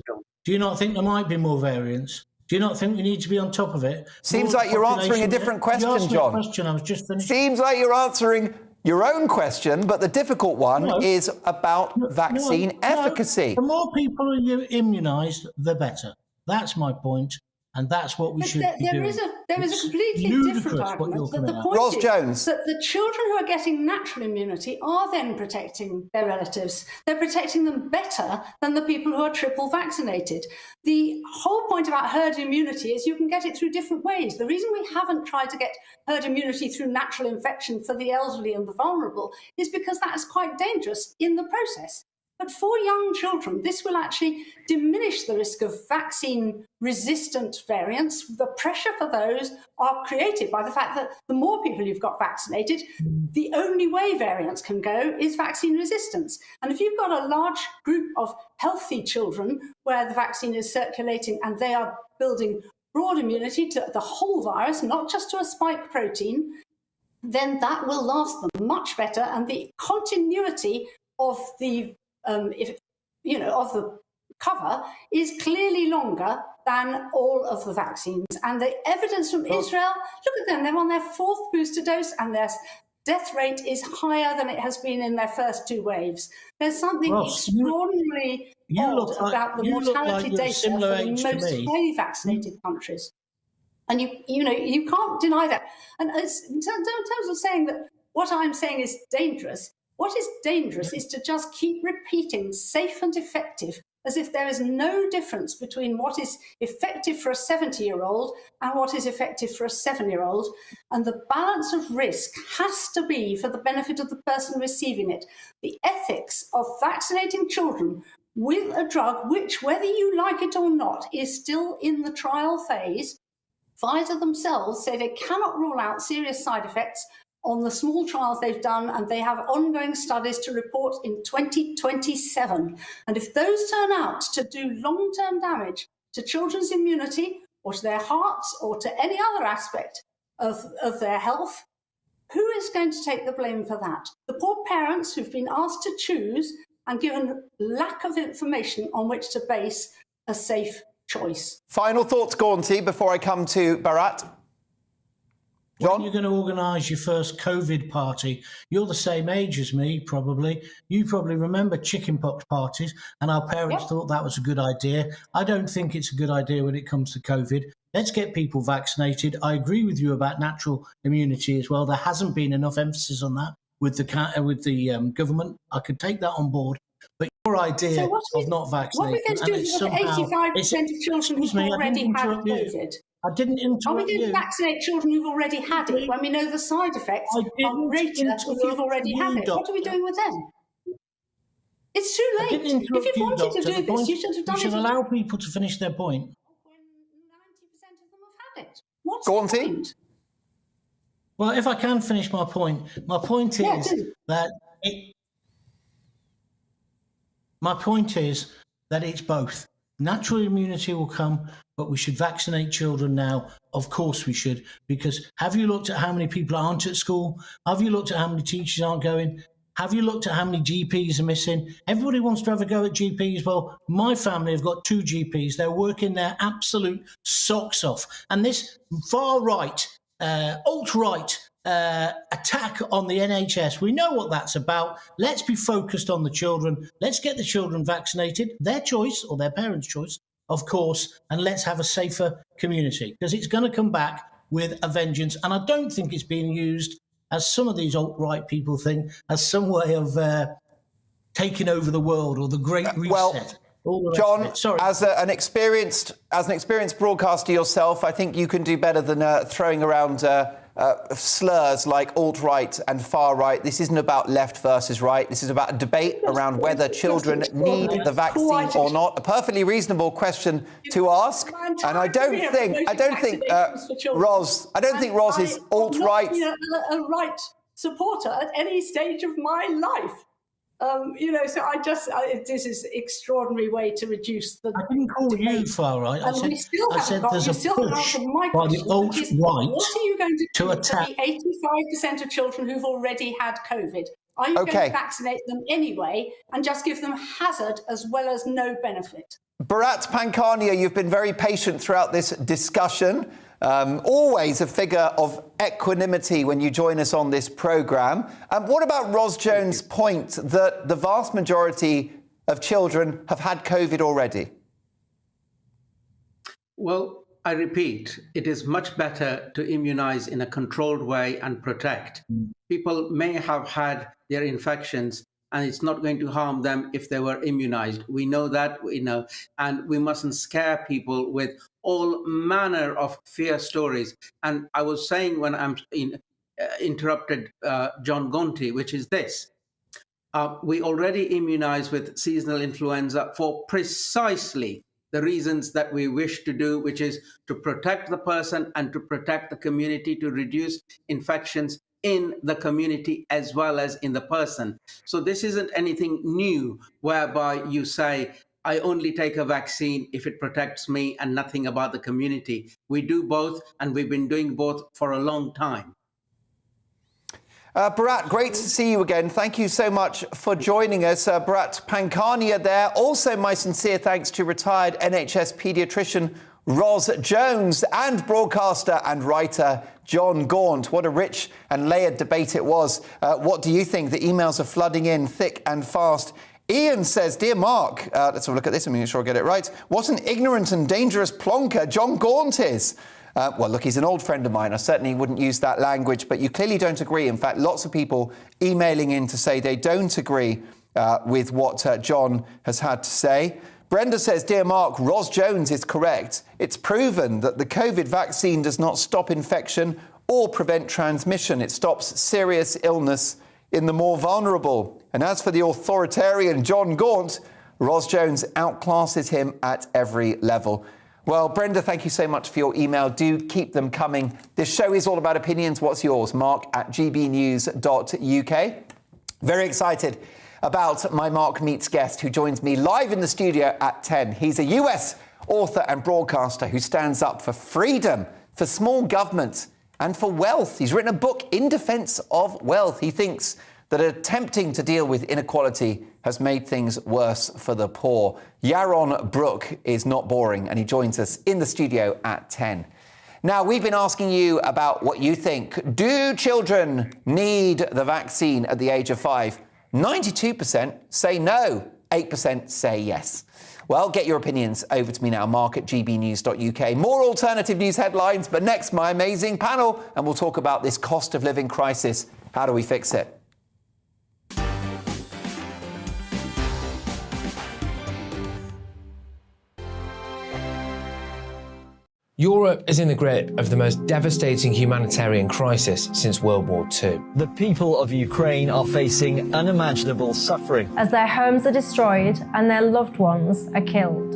Do you not think there might be more variants? Do you not think we need to be on top of it? Seems like you're answering a different question, John. I was just finished. Seems like you're answering your own question, but the difficult one is about vaccine efficacy. The more people you immunised, the better. That's my point, and that's what we should be doing. There is a completely different argument. That the point is that the children who are getting natural immunity are then protecting their relatives. They're protecting them better than the people who are triple vaccinated. The whole point about herd immunity is you can get it through different ways. The reason we haven't tried to get herd immunity through natural infection for the elderly and the vulnerable is because that is quite dangerous in the process. But for young children, this will actually diminish the risk of vaccine-resistant variants. The pressure for those are created by the fact that the more people you've got vaccinated, the only way variants can go is vaccine resistance. And if you've got a large group of healthy children where the vaccine is circulating and they are building broad immunity to the whole virus, not just to a spike protein, then that will last them much better. And the continuity of the of the cover is clearly longer than all of the vaccines. And the evidence from Israel, look at them, they're on their 4th booster dose and their death rate is higher than it has been in their first 2 waves. There's something extraordinarily odd about the mortality data for the most highly vaccinated countries. And you can't deny that. And in terms of saying that what I'm saying is dangerous, what is dangerous is to just keep repeating safe and effective as if there is no difference between what is effective for a 70-year-old and what is effective for a 7-year-old. And the balance of risk has to be for the benefit of the person receiving it. The ethics of vaccinating children with a drug which, whether you like it or not, is still in the trial phase. Pfizer themselves say they cannot rule out serious side effects on the small trials they've done, and they have ongoing studies to report in 2027. And if those turn out to do long-term damage to children's immunity or to their hearts or to any other aspect of their health, who is going to take the blame for that? The poor parents who've been asked to choose and given lack of information on which to base a safe choice. Final thoughts, Gaunty, before I come to Bharat. John? When you're going to organise your first COVID party, you're the same age as me, probably. You probably remember chickenpox parties, and our parents thought that was a good idea. I don't think it's a good idea when it comes to COVID. Let's get people vaccinated. I agree with you about natural immunity as well. There hasn't been enough emphasis on that with the government. I could take that on board. But your idea of not vaccinating... What are we going to do with 85% of children who've already had COVID? I didn't interrupt you. Are we going to vaccinate children who've already had it when we know the side effects are greater if you've already had it? What are we doing with them? It's too late. If you wanted to do this, you should have done it. You should allow people to finish their point. When 90% of them have had it. What's the point? Well, if I can finish my point is that it's both. Natural immunity will come, but we should vaccinate children now. Of course we should, because have you looked at how many people aren't at school? Have you looked at how many teachers aren't going? Have you looked at how many GPs are missing? Everybody wants to have a go at GPs. Well, my family have got 2 GPs. They're working their absolute socks off. And this far-right, alt-right attack on the NHS, we know what that's about. Let's be focused on the children. Let's get the children vaccinated, their choice or their parents' choice, of course, and let's have a safer community, because it's going to come back with a vengeance. And I don't think it's being used, as some of these alt-right people think, as some way of taking over the world or the Great Reset. John, as an experienced broadcaster yourself, I think you can do better than throwing around slurs like alt-right and far-right. This isn't about left versus right. This is about a debate around whether children need the vaccine or not. A perfectly reasonable question to ask. And I don't think Ros is alt-right. A right supporter at any stage of my life. So this is an extraordinary way to reduce the. I didn't call you far right. I said there's a push by the alt-right what are you going to do attack to the 85% of children who've already had COVID? Are you going to vaccinate them anyway and just give them hazard as well as no benefit? Bharat Pankhania, you've been very patient throughout this discussion. Always a figure of equanimity when you join us on this programme. What about Ros Jones' point that the vast majority of children have had COVID already? Well, I repeat, it is much better to immunize in a controlled way and protect. People may have had their infections and it's not going to harm them if they were immunized. We know that, and we mustn't scare people with all manner of fear stories. And I was saying when I'm interrupted John Gonti, which is this. We already immunize with seasonal influenza for precisely the reasons that we wish to do, which is to protect the person and to protect the community, to reduce infections in the community as well as in the person. So this isn't anything new whereby you say, I only take a vaccine if it protects me and nothing about the community. We do both, and we've been doing both for a long time. Bharat, great to see you again. Thank you so much for joining us. Bharat Pankhania there. Also, my sincere thanks to retired NHS paediatrician Ros Jones and broadcaster and writer John Gaunt. What a rich and layered debate it was. What do you think? The emails are flooding in thick and fast. Ian says, dear Mark, let's have a look at this and make sure I get it right. What an ignorant and dangerous plonker John Gaunt is. Well, look, he's an old friend of mine. I certainly wouldn't use that language, but you clearly don't agree. In fact, lots of people emailing in to say they don't agree with what John has had to say. Brenda says, dear Mark, Ros Jones is correct. It's proven that the COVID vaccine does not stop infection or prevent transmission. It stops serious illness in the more vulnerable. And as for the authoritarian John Gaunt, Ros Jones outclasses him at every level. Well, Brenda, thank you so much for your email. Do keep them coming. This show is all about opinions. What's yours? mark@gbnews.uk. Very excited about my Mark Meets guest who joins me live in the studio at 10. He's a US author and broadcaster who stands up for freedom, for small government and for wealth. He's written a book in defence of wealth. He thinks that attempting to deal with inequality has made things worse for the poor. Yaron Brook is not boring, and he joins us in the studio at 10. Now, we've been asking you about what you think. Do children need the vaccine at the age of 5? 92% say no, 8% say yes. Well, get your opinions over to me now, mark@gbnews.uk. More alternative news headlines, but next, my amazing panel, and we'll talk about this cost of living crisis. How do we fix it? Europe is in the grip of the most devastating humanitarian crisis since World War II. The people of Ukraine are facing unimaginable suffering as their homes are destroyed and their loved ones are killed.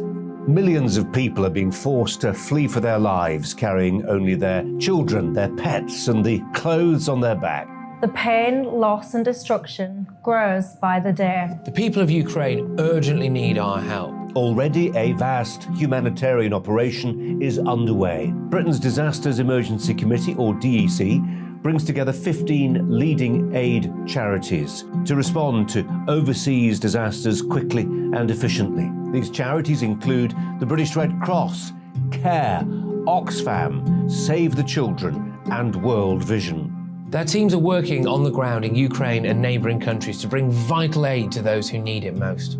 Millions of people are being forced to flee for their lives, carrying only their children, their pets, and the clothes on their back. The pain, loss and destruction grows by the day. The people of Ukraine urgently need our help. Already a vast humanitarian operation is underway. Britain's Disasters Emergency Committee, or DEC, brings together 15 leading aid charities to respond to overseas disasters quickly and efficiently. These charities include the British Red Cross, CARE, Oxfam, Save the Children, and World Vision. Their teams are working on the ground in Ukraine and neighbouring countries to bring vital aid to those who need it most.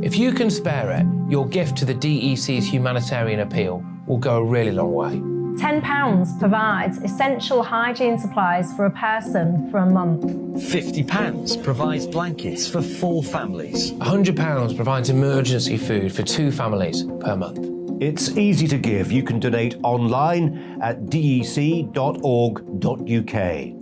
If you can spare it, your gift to the DEC's humanitarian appeal will go a really long way. £10 provides essential hygiene supplies for a person for a month. £50 provides blankets for 4 families. £100 provides emergency food for 2 families per month. It's easy to give. You can donate online at dec.org.uk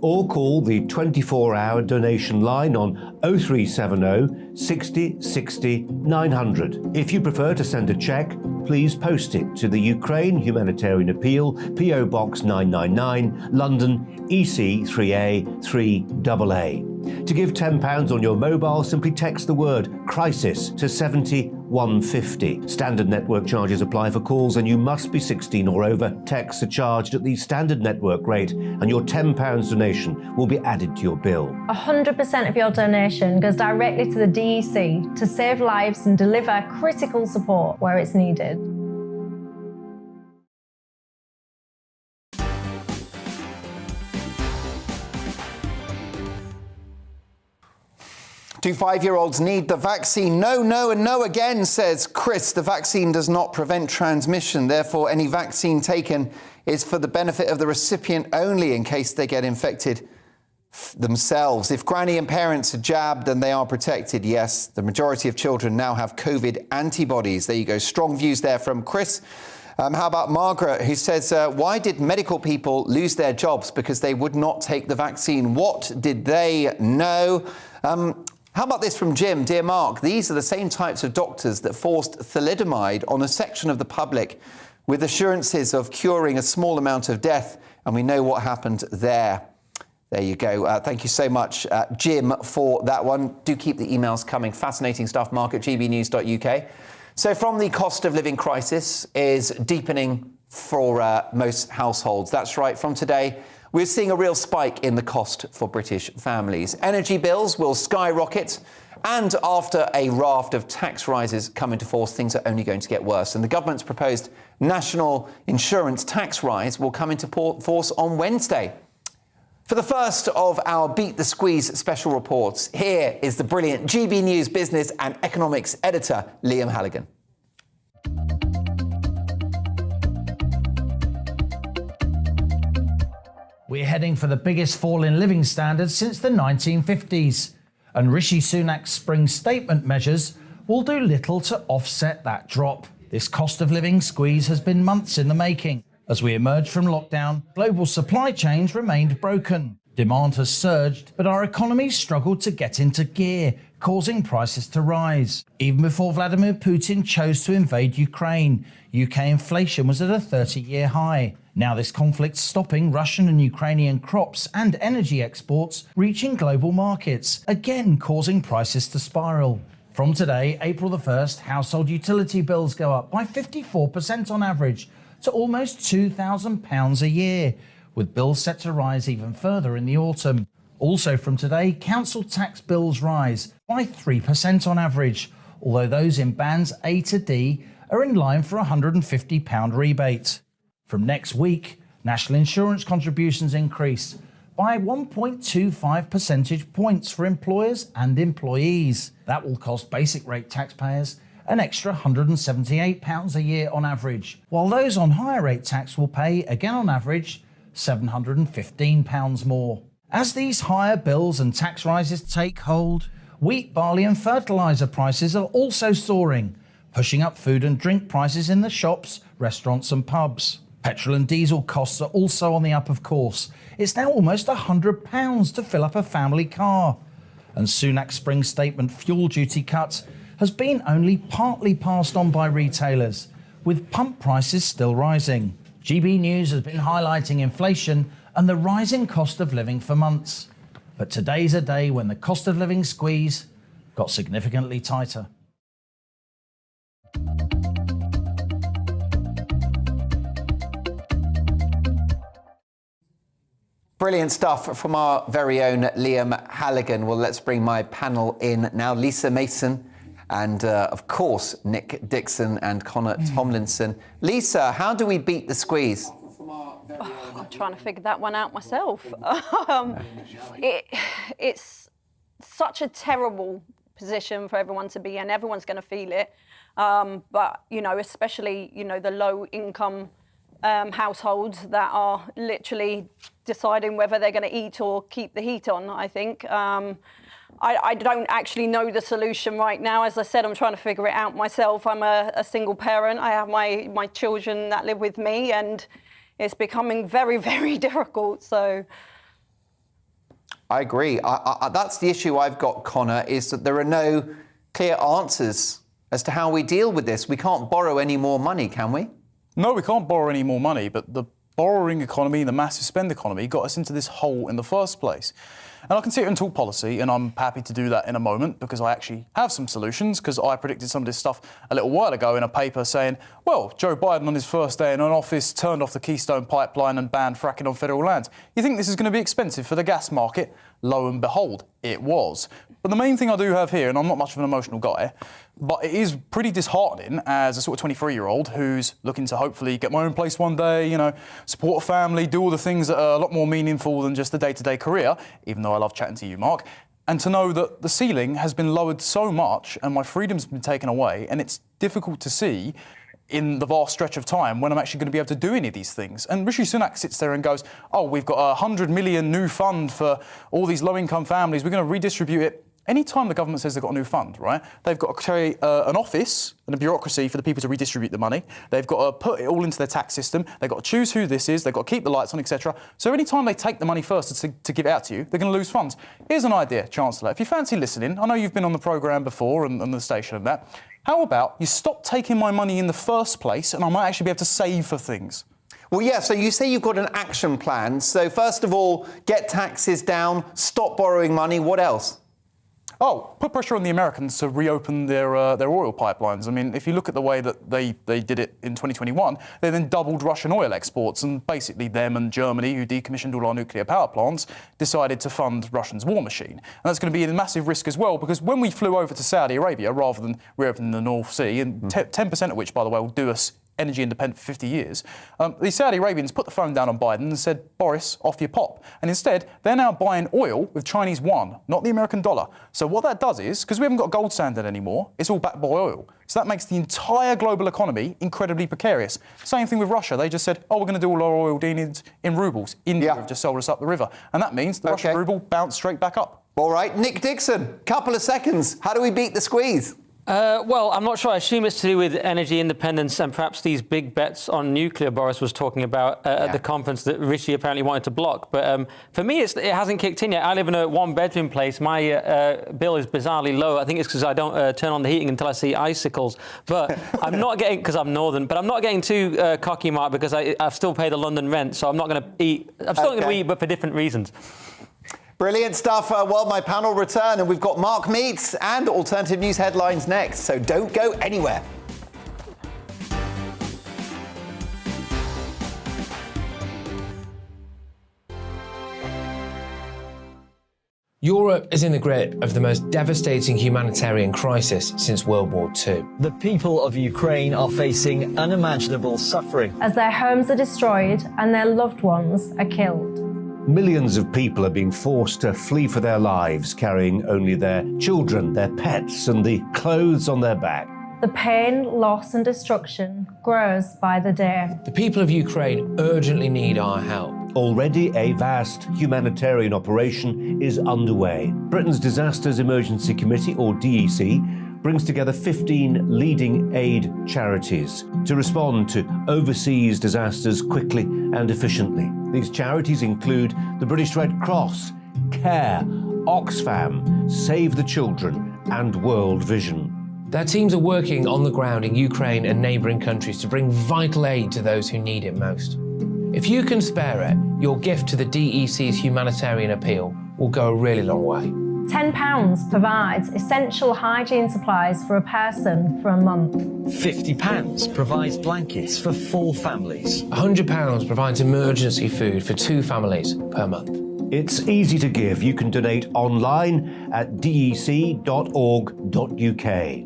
or call the 24-hour donation line on 0370 60 60 900. If you prefer to send a cheque, please post it to the Ukraine Humanitarian Appeal, PO Box 999, London EC 3A 3AA. To give £10 on your mobile, simply text the word crisis to 70150. Standard network charges apply for calls and you must be 16 or over. Texts are charged at the standard network rate and your £10 donation will be added to your bill. 100% of your donation goes directly to the DEC to save lives and deliver critical support where it's needed. Do 5-year-olds need the vaccine? No, no, and no again, says Chris. The vaccine does not prevent transmission. Therefore, any vaccine taken is for the benefit of the recipient only in case they get infected themselves. If granny and parents are jabbed, then they are protected. Yes, the majority of children now have COVID antibodies. There you go. Strong views there from Chris. How about Margaret, who says, why did medical people lose their jobs? Because they would not take the vaccine. What did they know? How about this from Jim? Dear Mark, these are the same types of doctors that forced thalidomide on a section of the public with assurances of curing a small amount of death. And we know what happened there. There you go. Thank you so much, Jim, for that one. Do keep the emails coming. Fascinating stuff, Mark at gbnews.uk. So from the cost of living crisis is deepening for most households. That's right. From today, we're seeing a real spike in the cost for British families. Energy bills will skyrocket, and after a raft of tax rises come into force, things are only going to get worse. And the government's proposed national insurance tax rise will come into force on Wednesday. For the first of our Beat the Squeeze special reports, here is the brilliant GB News business and economics editor, Liam Halligan. We're heading for the biggest fall in living standards since the 1950s, and Rishi Sunak's spring statement measures will do little to offset that drop. This cost of living squeeze has been months in the making. As we emerge from lockdown, global supply chains remained broken. Demand has surged, but our economies struggled to get into gear, causing prices to rise. Even before Vladimir Putin chose to invade Ukraine, UK inflation was at a 30-year high. Now this conflict's stopping Russian and Ukrainian crops and energy exports reaching global markets, again causing prices to spiral. From today, April the 1st, household utility bills go up by 54% on average to almost £2,000 a year, with bills set to rise even further in the autumn. Also from today, council tax bills rise by 3% on average, although those in bands A to D are in line for a £150 rebate. From next week, national insurance contributions increase by 1.25 percentage points for employers and employees. That will cost basic rate taxpayers an extra £178 a year on average, while those on higher rate tax will pay, again on average, £715 more. As these higher bills and tax rises take hold, wheat, barley and fertiliser prices are also soaring, pushing up food and drink prices in the shops, restaurants and pubs. Petrol and diesel costs are also on the up, of course. It's now almost £100 to fill up a family car. And Sunak's spring statement fuel duty cut has been only partly passed on by retailers, with pump prices still rising. GB News has been highlighting inflation and the rising cost of living for months. But today's a day when the cost of living squeeze got significantly tighter. Brilliant stuff from our very own Liam Halligan. Well, let's bring my panel in now. Lisa Mason and, of course, Nick Dixon and Connor Tomlinson. Lisa, how do we beat the squeeze? I'm trying to figure that one out myself. It's such a terrible position for everyone to be in. Everyone's going to feel it. But, you know, especially, you know, the low-income households that are literally deciding whether they're going to eat or keep the heat on, I think. I don't actually know the solution right now. As I said, I'm trying to figure it out myself. I'm a single parent. I have my children that live with me, and it's becoming very, very difficult. So I agree. That's the issue I've got, Connor, is that there are no clear answers as to how we deal with this. We can't borrow any more money, can we? No, we can't borrow any more money, but the borrowing economy, the massive spend economy, got us into this hole in the first place. And I can sit here and talk policy, and I'm happy to do that in a moment because I actually have some solutions, because I predicted some of this stuff a little while ago in a paper saying, well, Joe Biden on his first day in office turned off the Keystone Pipeline and banned fracking on federal lands. You think this is going to be expensive for the gas market? Lo and behold, it was. But the main thing I do have here, and I'm not much of an emotional guy, but it is pretty disheartening as a sort of 23-year-old who's looking to hopefully get my own place one day, you know, support a family, do all the things that are a lot more meaningful than just a day-to-day career, even though I love chatting to you, Mark, and to know that the ceiling has been lowered so much and my freedom's been taken away, and it's difficult to see in the vast stretch of time when I'm actually going to be able to do any of these things. And Rishi Sunak sits there and goes, oh, we've got a 100 million new fund for all these low-income families, we're going to redistribute it. Any time the government says they've got a new fund, right, they've got to create an office and a bureaucracy for the people to redistribute the money. They've got to put it all into their tax system. They've got to choose who this is. They've got to keep the lights on, etc. So any time they take the money first to give it out to you, they're going to lose funds. Here's an idea, Chancellor. If you fancy listening, I know you've been on the programme before and the station and that. How about you stop taking my money in the first place and I might actually be able to save for things? Well, yeah, so you say you've got an action plan. So first of all, get taxes down, stop borrowing money. What else? Oh, put pressure on the Americans to reopen their oil pipelines. I mean, if you look at the way that they did it in 2021, they then doubled Russian oil exports, and basically them and Germany, who decommissioned all our nuclear power plants, decided to fund Russia's war machine. And that's going to be a massive risk as well, because when we flew over to Saudi Arabia, rather than reopening the North Sea, and 10% of which, by the way, will do us energy independent for 50 years, the Saudi Arabians put the phone down on Biden and said, Boris, off your pop. And instead, they're now buying oil with Chinese yuan, not the American dollar. So what that does is, because we haven't got a gold standard anymore, it's all backed by oil. So that makes the entire global economy incredibly precarious. Same thing with Russia. They just said, oh, we're going to do all our oil dealings in rubles. India have just sold us up the river. And that means the Russian ruble bounced straight back up. All right, Nick Dixon, couple of seconds. How do we beat the squeeze? Well, I'm not sure. I assume it's to do with energy independence and perhaps these big bets on nuclear Boris was talking about at the conference that Rishi apparently wanted to block. But for me, it hasn't kicked in yet. I live in a one-bedroom place. My bill is bizarrely low. I think it's because I don't turn on the heating until I see icicles. But I'm not getting, because I'm northern, but I'm not getting too cocky, Mark, because I've still paid the London rent, so I'm not going to eat. I'm still going to eat, but for different reasons. Brilliant stuff. Well, my panel return, and we've got Mark Meets and alternative news headlines next, so don't go anywhere. Europe is in the grip of the most devastating humanitarian crisis since World War II. The people of Ukraine are facing unimaginable suffering as their homes are destroyed and their loved ones are killed. Millions of people are being forced to flee for their lives, carrying only their children, their pets, and the clothes on their back. The pain, loss, and destruction grows by the day. The people of Ukraine urgently need our help. Already a vast humanitarian operation is underway. Britain's Disasters Emergency Committee, or DEC, brings together 15 leading aid charities to respond to overseas disasters quickly and efficiently. These charities include the British Red Cross, CARE, Oxfam, Save the Children, and World Vision. Their teams are working on the ground in Ukraine and neighbouring countries to bring vital aid to those who need it most. If you can spare it, your gift to the DEC's humanitarian appeal will go a really long way. £10 provides essential hygiene supplies for a person for a month. £50 provides blankets for 4 families. £100 provides emergency food for 2 families per month. It's easy to give. You can donate online at dec.org.uk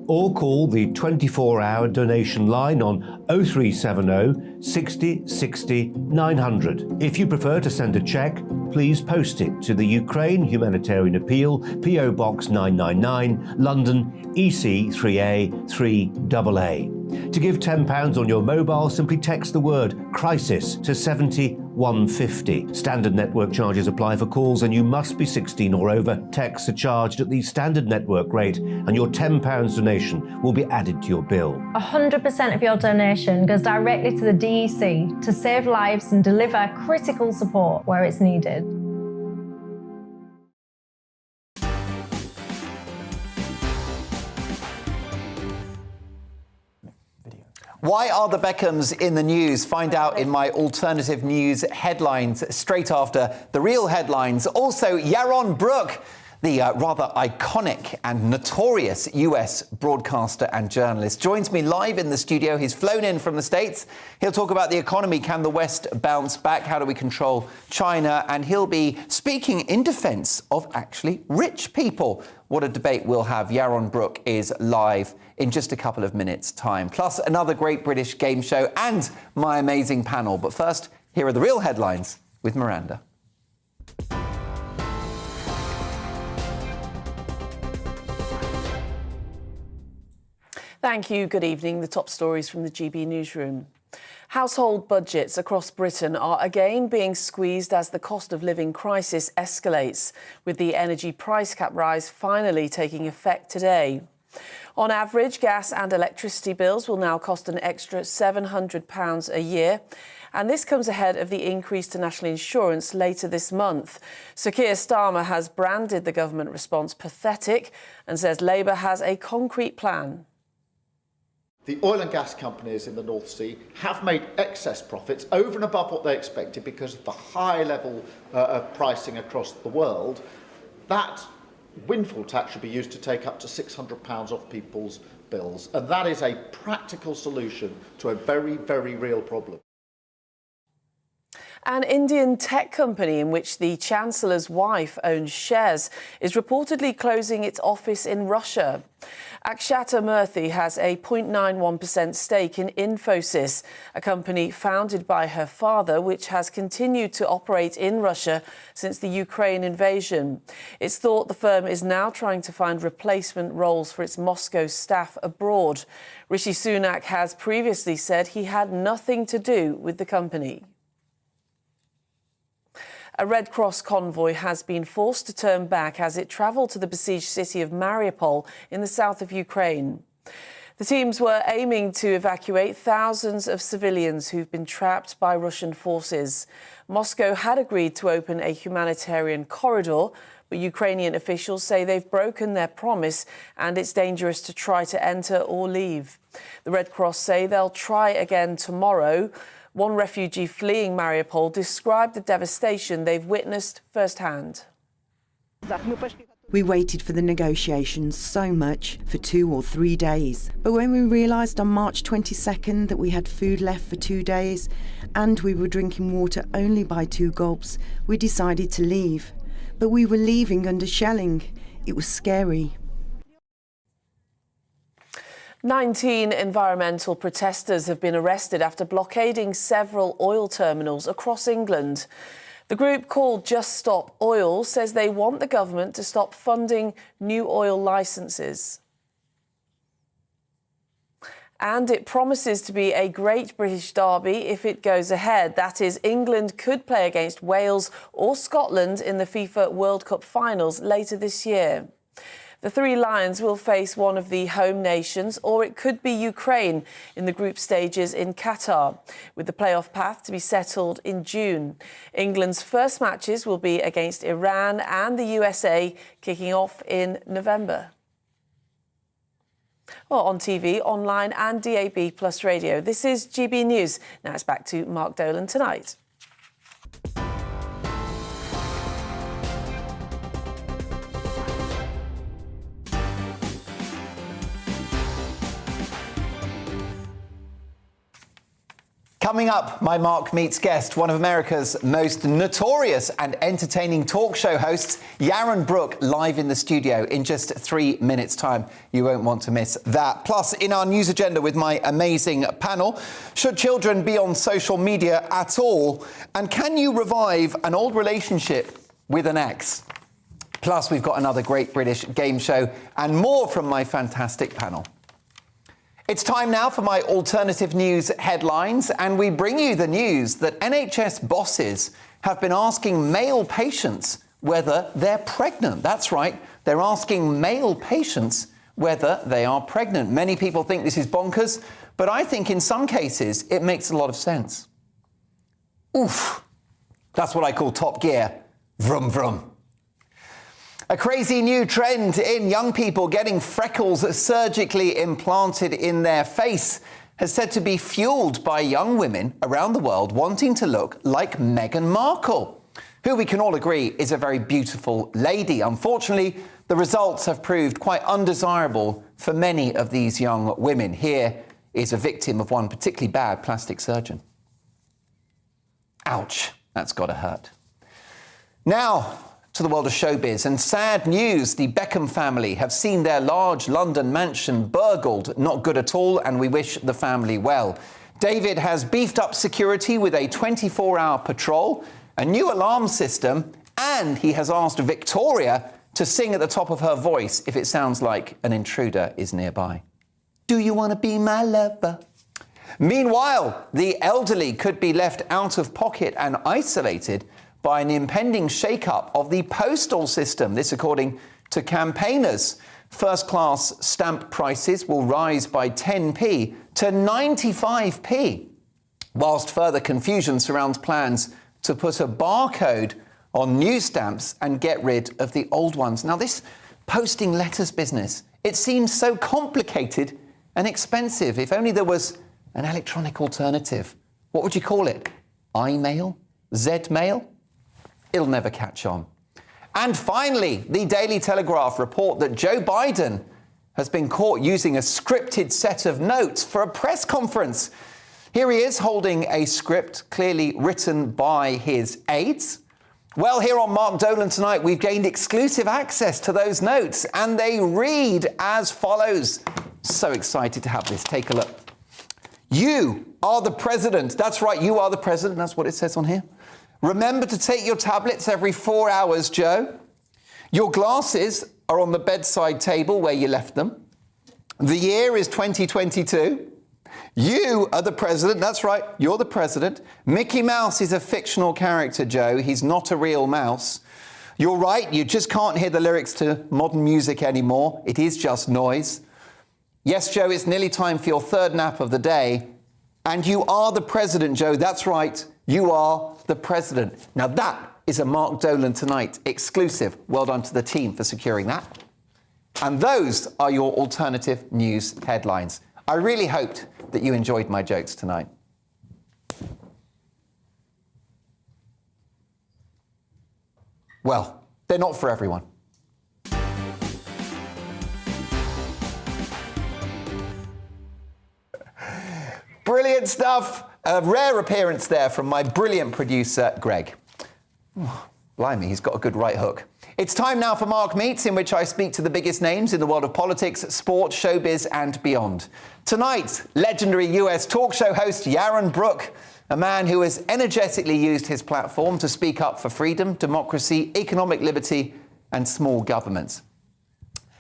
or call the 24-hour donation line on 0370 60 60 900. If you prefer to send a cheque, please post it to the Ukraine Humanitarian Appeal, PO Box 999, London, EC3A 3AA. To give £10 on your mobile, simply text the word crisis to 70150. Standard network charges apply for calls and you must be 16 or over. Texts are charged at the standard network rate and your £10 donation will be added to your bill. 100% of your donation goes directly to the DEC to save lives and deliver critical support where it's needed. Why are the Beckhams in the news? Find out in my alternative news headlines straight after the real headlines. Also, Yaron Brook, the rather iconic and notorious US broadcaster and journalist, joins me live in the studio. He's flown in from the States. He'll talk about the economy. Can the West bounce back? How do we control China? And he'll be speaking in defence of actually rich people. What a debate we'll have. Yaron Brook is live in just a couple of minutes' time. Plus, another great British game show and my amazing panel. But first, here are the real headlines with Miranda. Thank you. Good evening. The top stories from the GB newsroom. Household budgets across Britain are again being squeezed as the cost of living crisis escalates, with the energy price cap rise finally taking effect today. On average, gas and electricity bills will now cost an extra £700 a year. And this comes ahead of the increase to national insurance later this month. Sir Keir Starmer has branded the government response pathetic and says Labour has a concrete plan. The oil and gas companies in the North Sea have made excess profits over and above what they expected because of the high level of pricing across the world. That windfall tax should be used to take up to £600 off people's bills. And that is a practical solution to a very, very real problem. An Indian tech company in which the Chancellor's wife owns shares is reportedly closing its office in Russia. Akshata Murthy has a 0.91% stake in Infosys, a company founded by her father, which has continued to operate in Russia since the Ukraine invasion. It's thought the firm is now trying to find replacement roles for its Moscow staff abroad. Rishi Sunak has previously said he had nothing to do with the company. A Red Cross convoy has been forced to turn back as it travelled to the besieged city of Mariupol in the south of Ukraine. The teams were aiming to evacuate thousands of civilians who've been trapped by Russian forces. Moscow had agreed to open a humanitarian corridor, but Ukrainian officials say they've broken their promise and it's dangerous to try to enter or leave. The Red Cross say they'll try again tomorrow. One refugee fleeing Mariupol described the devastation they've witnessed firsthand. We waited for the negotiations so much for 2 or 3 days. But when we realised on March 22nd that we had food left for 2 days and we were drinking water only by 2 gulps, we decided to leave. But we were leaving under shelling. It was scary. 19 environmental protesters have been arrested after blockading several oil terminals across England. The group called Just Stop Oil says they want the government to stop funding new oil licences. And it promises to be a great British derby if it goes ahead. That is, England could play against Wales or Scotland in the FIFA World Cup finals later this year. The Three Lions will face one of the home nations, or it could be Ukraine in the group stages in Qatar, with the playoff path to be settled in June. England's first matches will be against Iran and the USA, kicking off in November. Well, on TV, online and DAB plus radio. This is GB News. Now it's back to Mark Dolan tonight. Coming up, my Mark Meets guest, one of America's most notorious and entertaining talk show hosts, Yaron Brook, live in the studio in just 3 minutes' time. You won't want to miss that. Plus, in our news agenda with my amazing panel, should children be on social media at all? And can you revive an old relationship with an ex? Plus, we've got another great British game show and more from my fantastic panel. It's time now for my alternative news headlines, and we bring you the news that NHS bosses have been asking male patients whether they're pregnant. That's right, they're asking male patients whether they are pregnant. Many people think this is bonkers, but I think in some cases it makes a lot of sense. Oof, that's what I call top gear. Vroom, vroom. A crazy new trend in young people getting freckles surgically implanted in their face has said to be fueled by young women around the world wanting to look like Meghan Markle, who we can all agree is a very beautiful lady. Unfortunately, the results have proved quite undesirable for many of these young women. Here is a victim of one particularly bad plastic surgeon. Ouch, that's gotta hurt. Now, to the world of showbiz, and sad news, the Beckham family have seen their large London mansion burgled. Not good at all, and we wish the family well. David has beefed up security with a 24-hour patrol, a new alarm system, and he has asked Victoria to sing at the top of her voice if it sounds like an intruder is nearby. Do you want to be my lover? Meanwhile, the elderly could be left out of pocket and isolated by an impending shake-up of the postal system. This according to campaigners. First-class stamp prices will rise by 10p to 95p, whilst further confusion surrounds plans to put a barcode on new stamps and get rid of the old ones. Now, this posting letters business, it seems so complicated and expensive. If only there was an electronic alternative. What would you call it? iMail? Zmail? It'll never catch on. And finally, the Daily Telegraph report that Joe Biden has been caught using a scripted set of notes for a press conference. Here he is holding a script clearly written by his aides. Well, here on Mark Dolan tonight, we've gained exclusive access to those notes, and they read as follows. So excited to have this. Take a look. You are the president. That's right, you are the president. That's what it says on here. Remember to take your tablets every 4 hours, Joe. Your glasses are on the bedside table where you left them. The year is 2022. You are the president. That's right, you're the president. Mickey Mouse is a fictional character, Joe. He's not a real mouse. You're right, you just can't hear the lyrics to modern music anymore. It is just noise. Yes, Joe, it's nearly time for your third nap of the day. And you are the president, Joe. That's right. You are the president. Now that is a Mark Dolan Tonight exclusive. Well done to the team for securing that. And those are your alternative news headlines. I really hoped that you enjoyed my jokes tonight. Well, they're not for everyone. Brilliant stuff. A rare appearance there from my brilliant producer, Greg. Oh, blimey, he's got a good right hook. It's time now for Mark Meets, in which I speak to the biggest names in the world of politics, sport, showbiz and beyond. Tonight, legendary US talk show host Yaron Brook, a man who has energetically used his platform to speak up for freedom, democracy, economic liberty and small governments.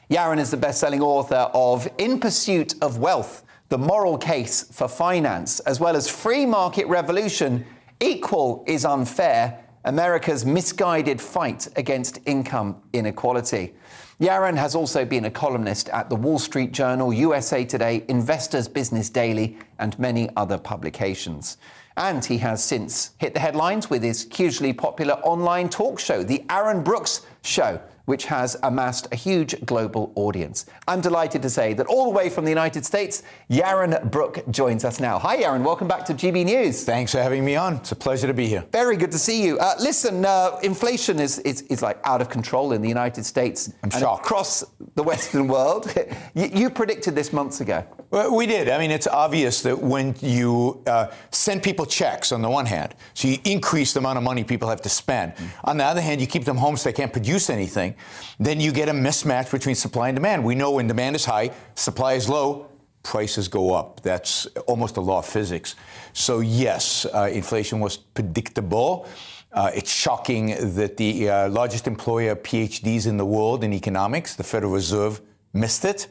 Yaron is the best-selling author of In Pursuit of Wealth, The Moral Case for Finance, as well as Free Market Revolution, Equal is Unfair, America's Misguided Fight Against Income Inequality. Yaron has also been a columnist at the Wall Street Journal, USA Today, Investors Business Daily, and many other publications. And he has since hit the headlines with his hugely popular online talk show, The Yaron Brooks Show, which has amassed a huge global audience. I'm delighted to say that all the way from the United States, Yaron Brook joins us now. Hi, Yaron. Welcome back to GB News. Thanks for having me on. It's a pleasure to be here. Very good to see you. Listen, inflation is like out of control in the United States and shocked. Across the Western world. You predicted this months ago. Well, we did. I mean, it's obvious that when you send people checks on the one hand, so you increase the amount of money people have to spend. On the other hand, you keep them home so they can't produce anything. Then you get a mismatch between supply and demand. We know when demand is high, supply is low, prices go up. That's almost a law of physics. So yes, inflation was predictable. It's shocking that the largest employer of PhDs in the world in economics, the Federal Reserve, missed it.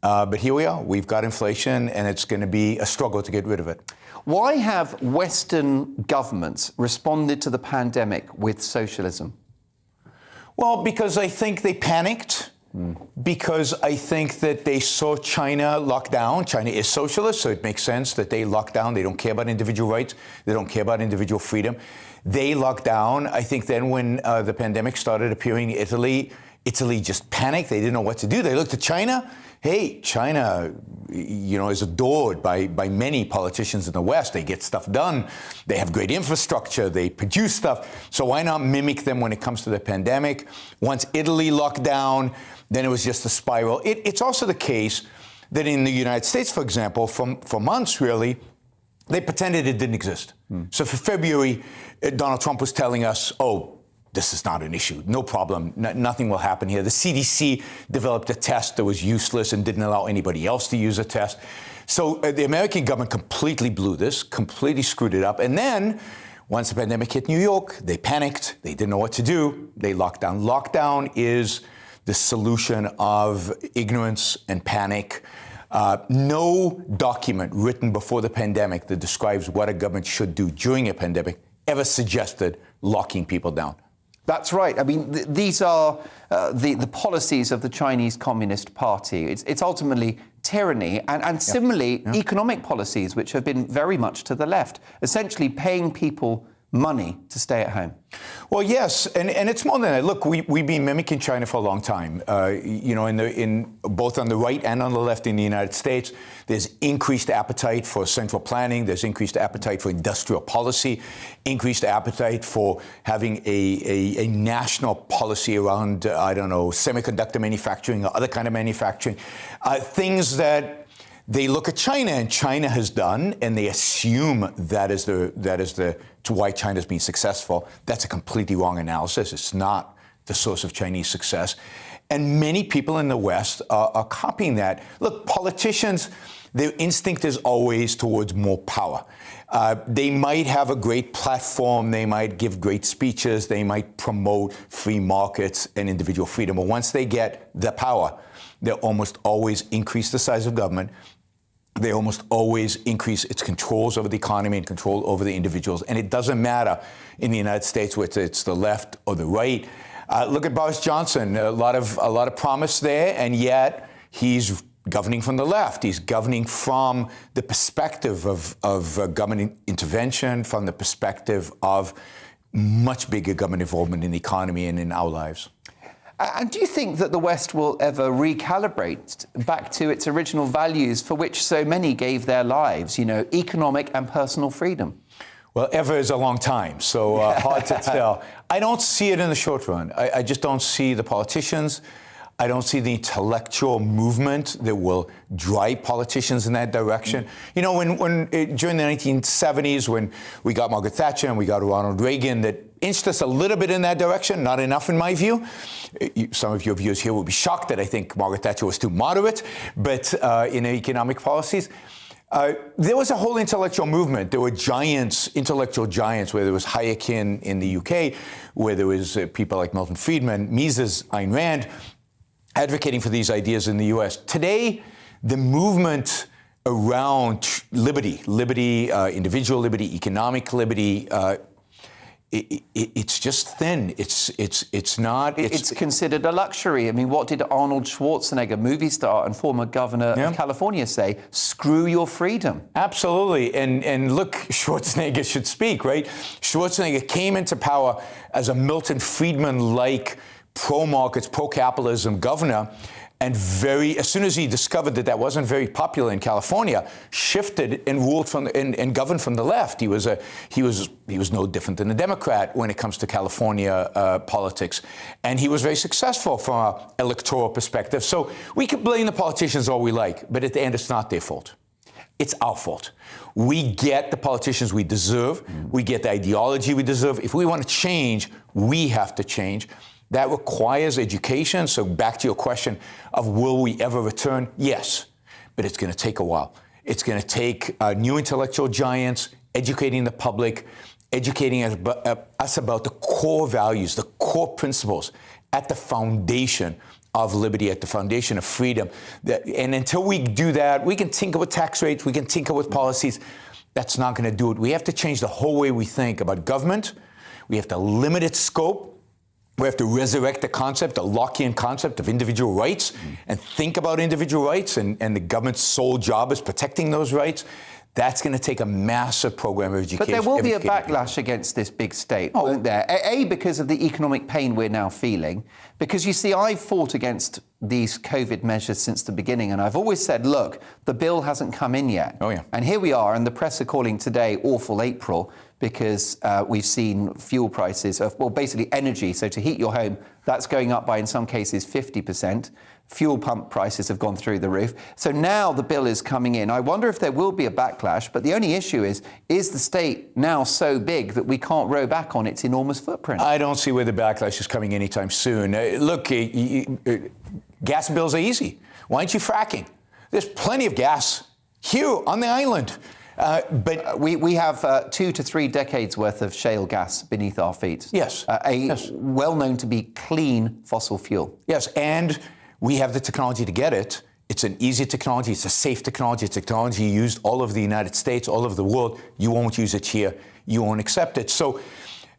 But here we are. We've got inflation, and it's going to be a struggle to get rid of it. Why have Western governments responded to the pandemic with socialism? Well, because I think they panicked. Because I think that they saw China lock down. China is socialist, so it makes sense that they lock down. They don't care about individual rights. They don't care about individual freedom. They locked down. I think then when the pandemic started appearing in Italy just panicked. They didn't know what to do. They looked at China. Hey, China, is adored by many politicians in the West. They get stuff done. They have great infrastructure. They produce stuff. So why not mimic them when it comes to the pandemic? Once Italy locked down, then it was just a spiral. It's also the case that in the United States, for example, for months, really, they pretended it didn't exist. So for February, Donald Trump was telling us, this is not an issue. No problem. Nothing will happen here. The CDC developed a test that was useless and didn't allow anybody else to use a test. So the American government completely blew this, completely screwed it up. And then once the pandemic hit New York, they panicked. They didn't know what to do. They locked down. Lockdown is the solution of ignorance and panic. No document written before the pandemic that describes what a government should do during a pandemic ever suggested locking people down. That's right. I mean, these are the policies of the Chinese Communist Party. It's ultimately tyranny and similarly economic policies, which have been very much to the left, essentially paying people money to stay at home. Well, yes, and it's more than that. Look, we've been mimicking China for a long time. In both on the right and on the left in the United States, there's increased appetite for central planning. There's increased appetite for industrial policy, increased appetite for having a national policy around, semiconductor manufacturing or other kind of manufacturing. Things that they look at China, and China has done, and they assume that is why China's been successful. That's a completely wrong analysis. It's not the source of Chinese success. And many people in the West are copying that. Look, politicians, their instinct is always towards more power. They might have a great platform. They might give great speeches. They might promote free markets and individual freedom. But once they get the power, they almost always increase the size of government. They almost always increase its controls over the economy and control over the individuals. And it doesn't matter in the United States whether it's the left or the right. Look at Boris Johnson. A lot of promise there, and yet he's governing from the left. He's governing from the perspective of government intervention, from the perspective of much bigger government involvement in the economy and in our lives. And do you think that the West will ever recalibrate back to its original values for which so many gave their lives, economic and personal freedom? Well, ever is a long time, so hard to tell. I don't see it in the short run. I just don't see the politicians. I don't see the intellectual movement that will drive politicians in that direction. When during the 1970s, when we got Margaret Thatcher and we got Ronald Reagan, that inched us a little bit in that direction, not enough in my view. Some of your viewers here will be shocked that I think Margaret Thatcher was too moderate, but in economic policies. There was a whole intellectual movement. There were intellectual giants, where there was Hayek in the UK, where there was people like Milton Friedman, Mises, Ayn Rand, advocating for these ideas in the US. Today, the movement around liberty, individual liberty, economic liberty, it's just thin. It's not. It's considered a luxury. I mean, what did Arnold Schwarzenegger, movie star and former governor of California, say? Screw your freedom. Absolutely. And look, Schwarzenegger should speak, right? Schwarzenegger came into power as a Milton Friedman-like pro-markets, pro-capitalism governor, and as soon as he discovered that wasn't very popular in California, shifted and ruled and governed from the left. He was no different than a Democrat when it comes to California politics, and he was very successful from an electoral perspective. So we can blame the politicians all we like, but at the end, it's not their fault. It's our fault. We get the politicians we deserve. We get the ideology we deserve. If we want to change, we have to change. That requires education. So back to your question of will we ever return? Yes, but it's going to take a while. It's going to take new intellectual giants, educating the public, educating us about the core values, the core principles at the foundation of liberty, at the foundation of freedom. And until we do that, we can tinker with tax rates, we can tinker with policies. That's not going to do it. We have to change the whole way we think about government. We have to limit its scope. We have to resurrect the concept, the Lockean concept of individual rights, and think about individual rights, and the government's sole job is protecting those rights. That's going to take a massive program of education. But there will be a backlash against this big state, won't there? A, because of the economic pain we're now feeling. Because, you see, I've fought against these COVID measures since the beginning, and I've always said, look, the bill hasn't come in yet. Oh, yeah. And here we are, and the press are calling today awful April, because we've seen fuel prices, well, basically energy, so to heat your home, that's going up by, in some cases, 50%. Fuel pump prices have gone through the roof. So now the bill is coming in. I wonder if there will be a backlash, but the only issue is the state now so big that we can't row back on its enormous footprint? I don't see where the backlash is coming anytime soon. Look, gas bills are easy. Why aren't you fracking? There's plenty of gas here on the island. But we have 2 to 3 decades worth of shale gas beneath our feet. Yes. Well known to be clean fossil fuel. Yes, and we have the technology to get it. It's an easy technology. It's a safe technology. It's technology used all over the United States, all over the world. You won't use it here. You won't accept it. So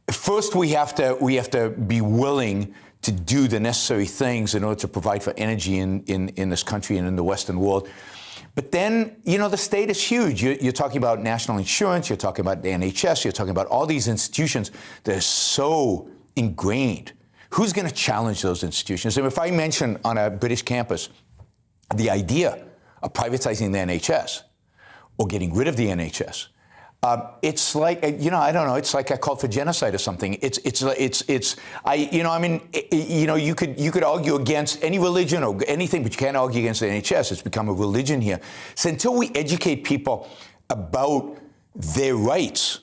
first we have to be willing to do the necessary things in order to provide for energy in this country and in the Western world. But then, the state is huge. You're talking about national insurance. You're talking about the NHS. You're talking about all these institutions that are so ingrained. Who's going to challenge those institutions? And if I mention on a British campus the idea of privatizing the NHS or getting rid of the NHS, it's like, I don't know, it's like I called for genocide or something. You could argue against any religion or anything, but you can't argue against the NHS. It's become a religion here. So until we educate people about their rights,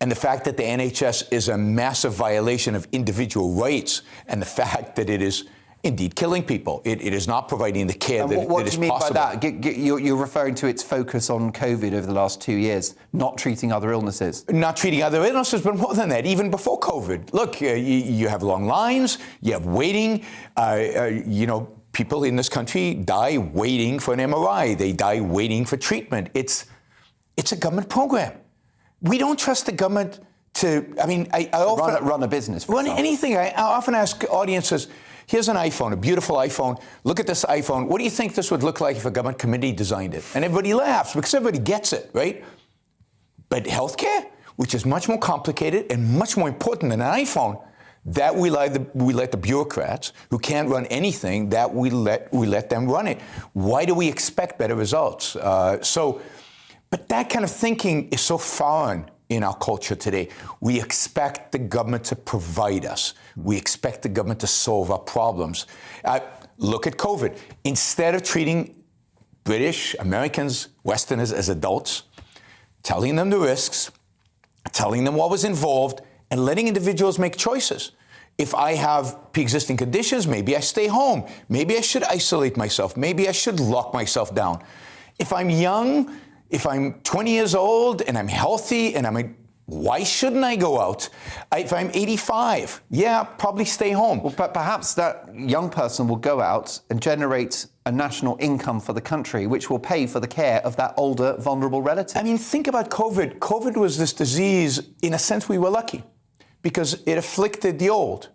and the fact that the NHS is a massive violation of individual rights, and the fact that it is indeed killing people, it is not providing the care that is possible. What do you mean by that? You're referring to its focus on COVID over the last 2 years, not treating other illnesses? Not treating other illnesses, but more than that, even before COVID. Look, you have long lines, you have waiting, people in this country die waiting for an MRI, they die waiting for treatment. It's a government program. We don't trust the government to, I often run a business. Run anything. I often ask audiences, here's an iPhone, a beautiful iPhone. Look at this iPhone. What do you think this would look like if a government committee designed it? And everybody laughs because everybody gets it, right? But healthcare, which is much more complicated and much more important than an iPhone, that we let the bureaucrats who can't run anything, that we let them run it. Why do we expect better results? But that kind of thinking is so foreign in our culture today. We expect the government to provide us. We expect the government to solve our problems. Look at COVID. Instead of treating British, Americans, Westerners as adults, telling them the risks, telling them what was involved, and letting individuals make choices. If I have pre-existing conditions, maybe I stay home. Maybe I should isolate myself. Maybe I should lock myself down. If I'm young, if I'm 20 years old and I'm healthy and why shouldn't I go out? If I'm 85, probably stay home. Well, but perhaps that young person will go out and generate a national income for the country, which will pay for the care of that older, vulnerable relative. Think about COVID. COVID was this disease, in a sense, we were lucky because it afflicted the old.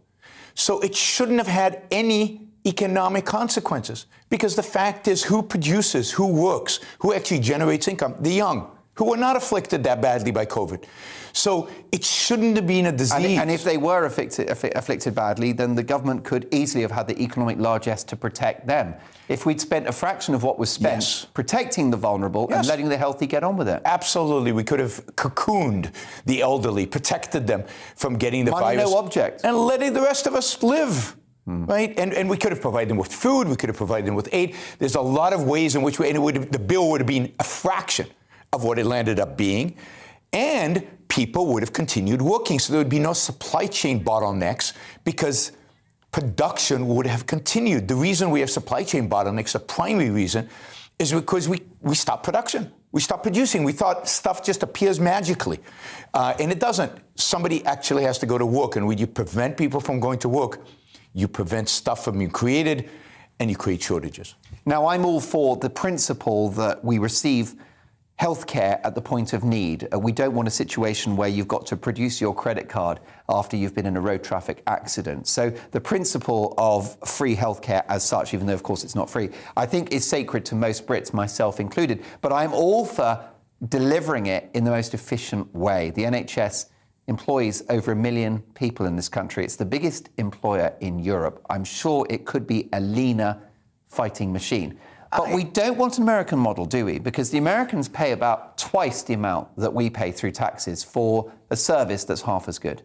So it shouldn't have had any economic consequences, because the fact is, who produces, who works, who actually generates income? The young, who were not afflicted that badly by COVID. So it shouldn't have been a disease. And if they were afflicted badly, then the government could easily have had the economic largesse to protect them. If we'd spent a fraction of what was spent protecting the vulnerable and letting the healthy get on with it. Absolutely. We could have cocooned the elderly, protected them from getting the Money, virus. no object. And letting the rest of us live. Right? And we could have provided them with food. We could have provided them with aid. There's a lot of ways in which the bill would have been a fraction of what it landed up being. And people would have continued working. So there would be no supply chain bottlenecks because production would have continued. The reason we have supply chain bottlenecks, the primary reason, is because we stopped production. We stopped producing. We thought stuff just appears magically. And it doesn't. Somebody actually has to go to work. And when you prevent people from going to work, you prevent stuff from being created, and you create shortages. Now, I'm all for the principle that we receive healthcare at the point of need. We don't want a situation where you've got to produce your credit card after you've been in a road traffic accident. So the principle of free healthcare as such, even though of course it's not free, I think is sacred to most Brits, myself included. But I'm all for delivering it in the most efficient way. The NHS employs over 1 million people in this country. It's the biggest employer in Europe. I'm sure it could be a leaner fighting machine. But we don't want an American model, do we? Because the Americans pay about twice the amount that we pay through taxes for a service that's half as good.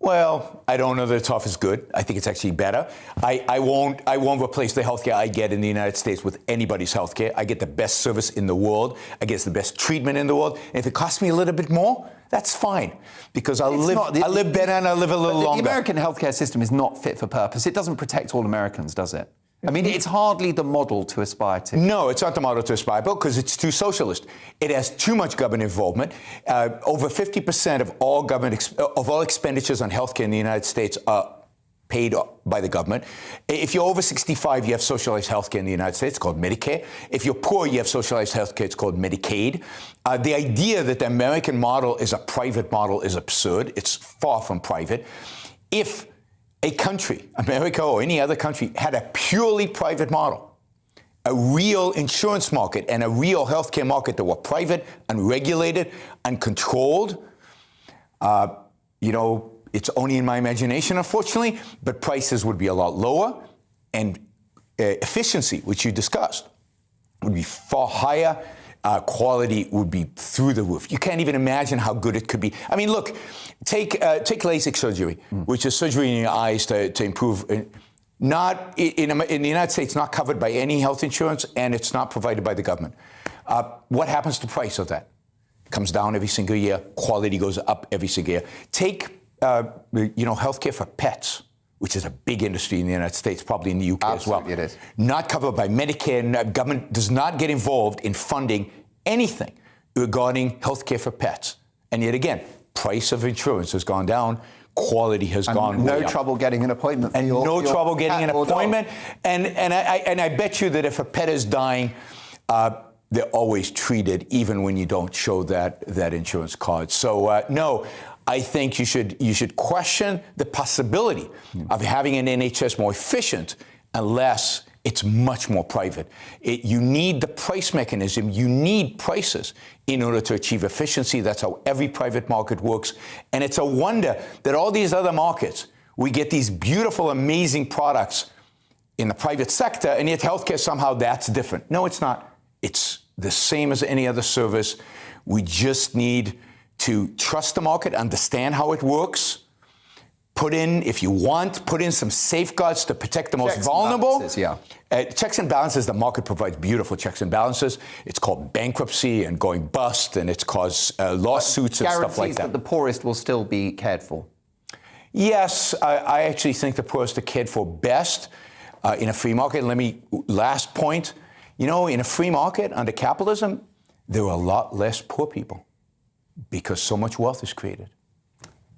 Well, I don't know that it's half as good. I think it's actually better. I won't replace the healthcare I get in the United States with anybody's healthcare. I get the best service in the world. I get the best treatment in the world. And if it costs me a little bit more, that's fine, because I live better and I live a little longer. The American healthcare system is not fit for purpose. It doesn't protect all Americans, does it? I mean, it's hardly the model to aspire to. No, it's not the model to aspire to because it's too socialist. It has too much government involvement. Over 50% of all all expenditures on healthcare in the United States are paid by the government. If you're over 65, you have socialized healthcare in the United States. It's called Medicare. If you're poor, you have socialized healthcare. It's called Medicaid. The idea that the American model is a private model is absurd. It's far from private. If a country, America or any other country, had a purely private model, a real insurance market and a real healthcare market that were private and regulated and controlled, it's only in my imagination, unfortunately, but prices would be a lot lower and efficiency, which you discussed, would be far higher. Quality would be through the roof. You can't even imagine how good it could be. I mean, look, take LASIK surgery, which is surgery in your eyes to improve. Not in the United States, not covered by any health insurance, and it's not provided by the government. What happens to the price of that? It comes down every single year. Quality goes up every single year. Take healthcare for pets, which is a big industry in the United States, probably in the UK as well. It is. Not covered by Medicare. Government does not get involved in funding anything regarding healthcare for pets. And yet again, price of insurance has gone down. Quality has gone way up. No trouble getting an appointment. And no trouble getting an appointment. And I bet you that if a pet is dying, they're always treated, even when you don't show that insurance card. So no. I think you should question the possibility of having an NHS more efficient unless it's much more private. You need the price mechanism. You need prices in order to achieve efficiency. That's how every private market works. And it's a wonder that all these other markets, we get these beautiful, amazing products in the private sector, and yet healthcare somehow that's different. No, it's not. It's the same as any other service. We just need to trust the market, understand how it works, put in some safeguards to protect the most vulnerable. Checks and balances, the market provides beautiful checks and balances. It's called bankruptcy and going bust, and it's caused lawsuits and stuff like that. That the poorest will still be cared for. Yes, I actually think the poorest are cared for best in a free market. Last point, in a free market under capitalism, there are a lot less poor people, because so much wealth is created.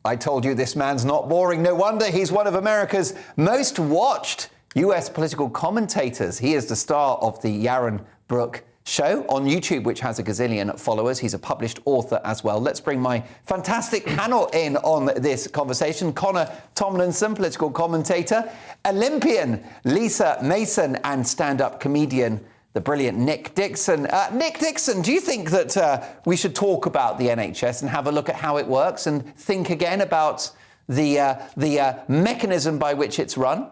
I told you this man's not boring. No wonder he's one of America's most watched US political commentators. He is the star of the Yaron Brook show on YouTube, which has a gazillion followers. He's a published author as well. Let's bring my fantastic panel in on this conversation. Connor Tomlinson, political commentator, Olympian Lisa Mason, and stand-up comedian the brilliant Nick Dixon. Nick Dixon, do you think that we should talk about the NHS and have a look at how it works and think again about the mechanism by which it's run?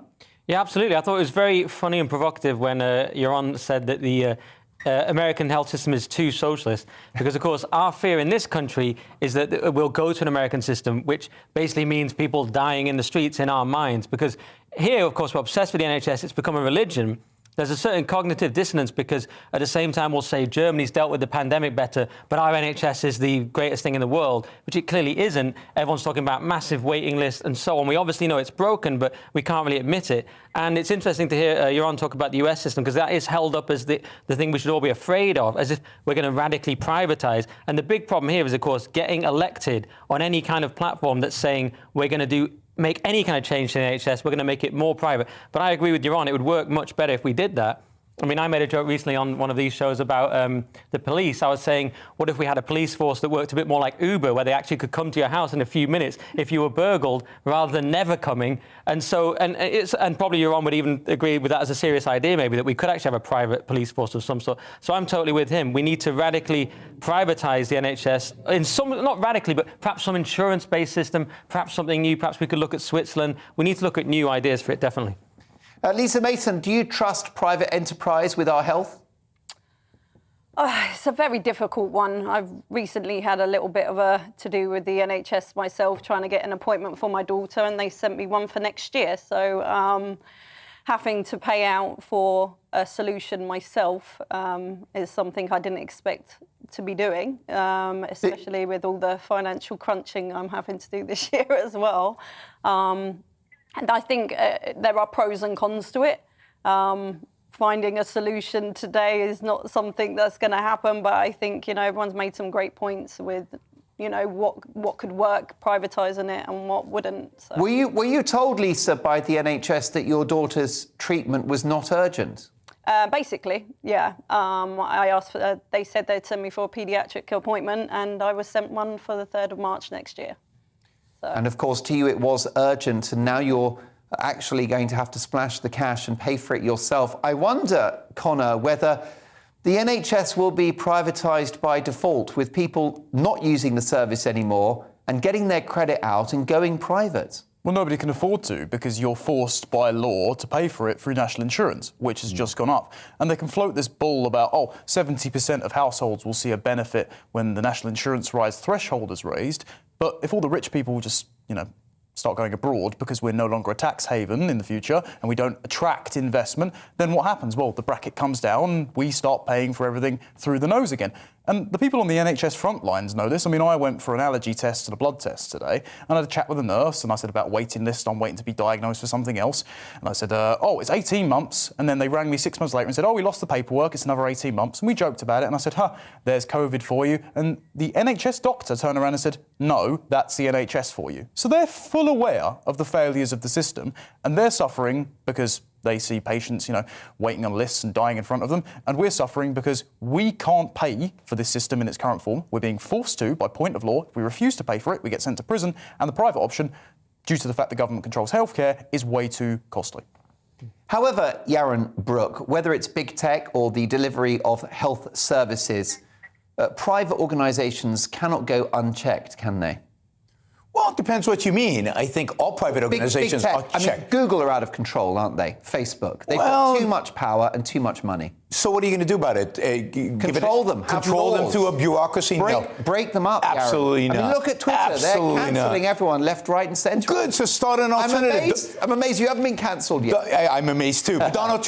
Yeah, absolutely. I thought it was very funny and provocative when Yaron said that the American health system is too socialist, because, of course, our fear in this country is that we'll go to an American system, which basically means people dying in the streets in our minds. Because here, of course, we're obsessed with the NHS. It's become a religion. There's a certain cognitive dissonance because at the same time we'll say Germany's dealt with the pandemic better, but our NHS is the greatest thing in the world, which it clearly isn't. Everyone's talking about massive waiting lists and so on. We obviously know it's broken, but we can't really admit it. And it's interesting to hear Yaron talk about the US system, because that is held up as the thing we should all be afraid of, as if we're going to radically privatize. And the big problem here is, of course, getting elected on any kind of platform that's saying we're going to do make any kind of change to the NHS, we're going to make it more private. But I agree with Yaron, it would work much better if we did that. I mean, I made a joke recently on one of these shows about the police. I was saying, what if we had a police force that worked a bit more like Uber, where they actually could come to your house in a few minutes if you were burgled, rather than never coming? And so, and probably Yaron would even agree with that as a serious idea, maybe, that we could actually have a private police force of some sort. So I'm totally with him. We need to radically privatise the NHS in some, not radically, but perhaps some insurance-based system, perhaps something new. Perhaps we could look at Switzerland. We need to look at new ideas for it, definitely. Lisa Mason, do you trust private enterprise with our health? It's a very difficult one. I've recently had a little bit of a to-do with the NHS myself, trying to get an appointment for my daughter, and they sent me one for next year. So having to pay out for a solution myself is something I didn't expect to be doing, especially with all the financial crunching I'm having to do this year as well. And I think there are pros and cons to it. Finding a solution today is not something that's going to happen, but I think, you know, everyone's made some great points with, you know, what could work, privatising it, and what wouldn't. So. Were you told, Lisa, by the NHS that your daughter's treatment was not urgent? Basically, yeah. I asked for, they said they'd send me for a paediatric appointment, and I was sent one for the 3rd of March next year. So. And of course, to you, it was urgent, and now you're actually going to have to splash the cash and pay for it yourself. I wonder, Connor, whether the NHS will be privatised by default, with people not using the service anymore and getting their credit out and going private. Well, nobody can afford to, because you're forced by law to pay for it through national insurance, which has just gone up. And they can float this bull about, 70% of households will see a benefit when the national insurance rise threshold is raised. But if all the rich people just, start going abroad because we're no longer a tax haven in the future and we don't attract investment, then what happens? Well, the bracket comes down, we start paying for everything through the nose again. And the people on the NHS front lines know this. I mean, I went for an allergy test and a blood test today, and I had a chat with a nurse, and I said about waiting list, I'm waiting to be diagnosed for something else. And I said, it's 18 months. And then they rang me 6 months later and said, we lost the paperwork, it's another 18 months. And we joked about it, and I said, there's COVID for you. And the NHS doctor turned around and said, no, that's the NHS for you. So they're full aware of the failures of the system, and they're suffering because they see patients, waiting on lists and dying in front of them. And we're suffering because we can't pay for this system in its current form. We're being forced to by point of law. If we refuse to pay for it, we get sent to prison. And the private option, due to the fact the government controls healthcare, is way too costly. However, Yaron Brook, whether it's big tech or the delivery of health services, private organisations cannot go unchecked, can they? Well, it depends what you mean. I think all private organizations are checked. I mean, Google are out of control, aren't they? Facebook. They've got too much power and too much money. So what are you going to do about it? Control them. Control them through a bureaucracy? Break them up, Absolutely Yaron. not. I mean, look at Twitter. Absolutely They're cancelling everyone left, right and centre. Good, so start an alternative. I'm amazed you haven't been cancelled yet. I'm amazed too. But Donald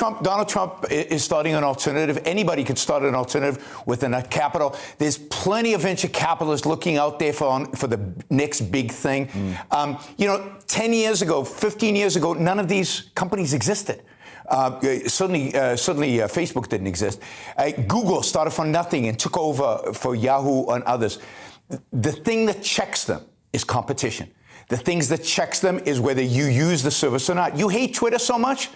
Trump is starting an alternative. Anybody could start an alternative with a capital. There's plenty of venture capitalists looking out there for the next big thing. 10 years ago, 15 years ago, none of these companies existed. Certainly, Facebook didn't exist. Google started from nothing and took over for Yahoo and others. The thing that checks them is competition. The things that checks them is whether you use the service or not. You hate Twitter so much,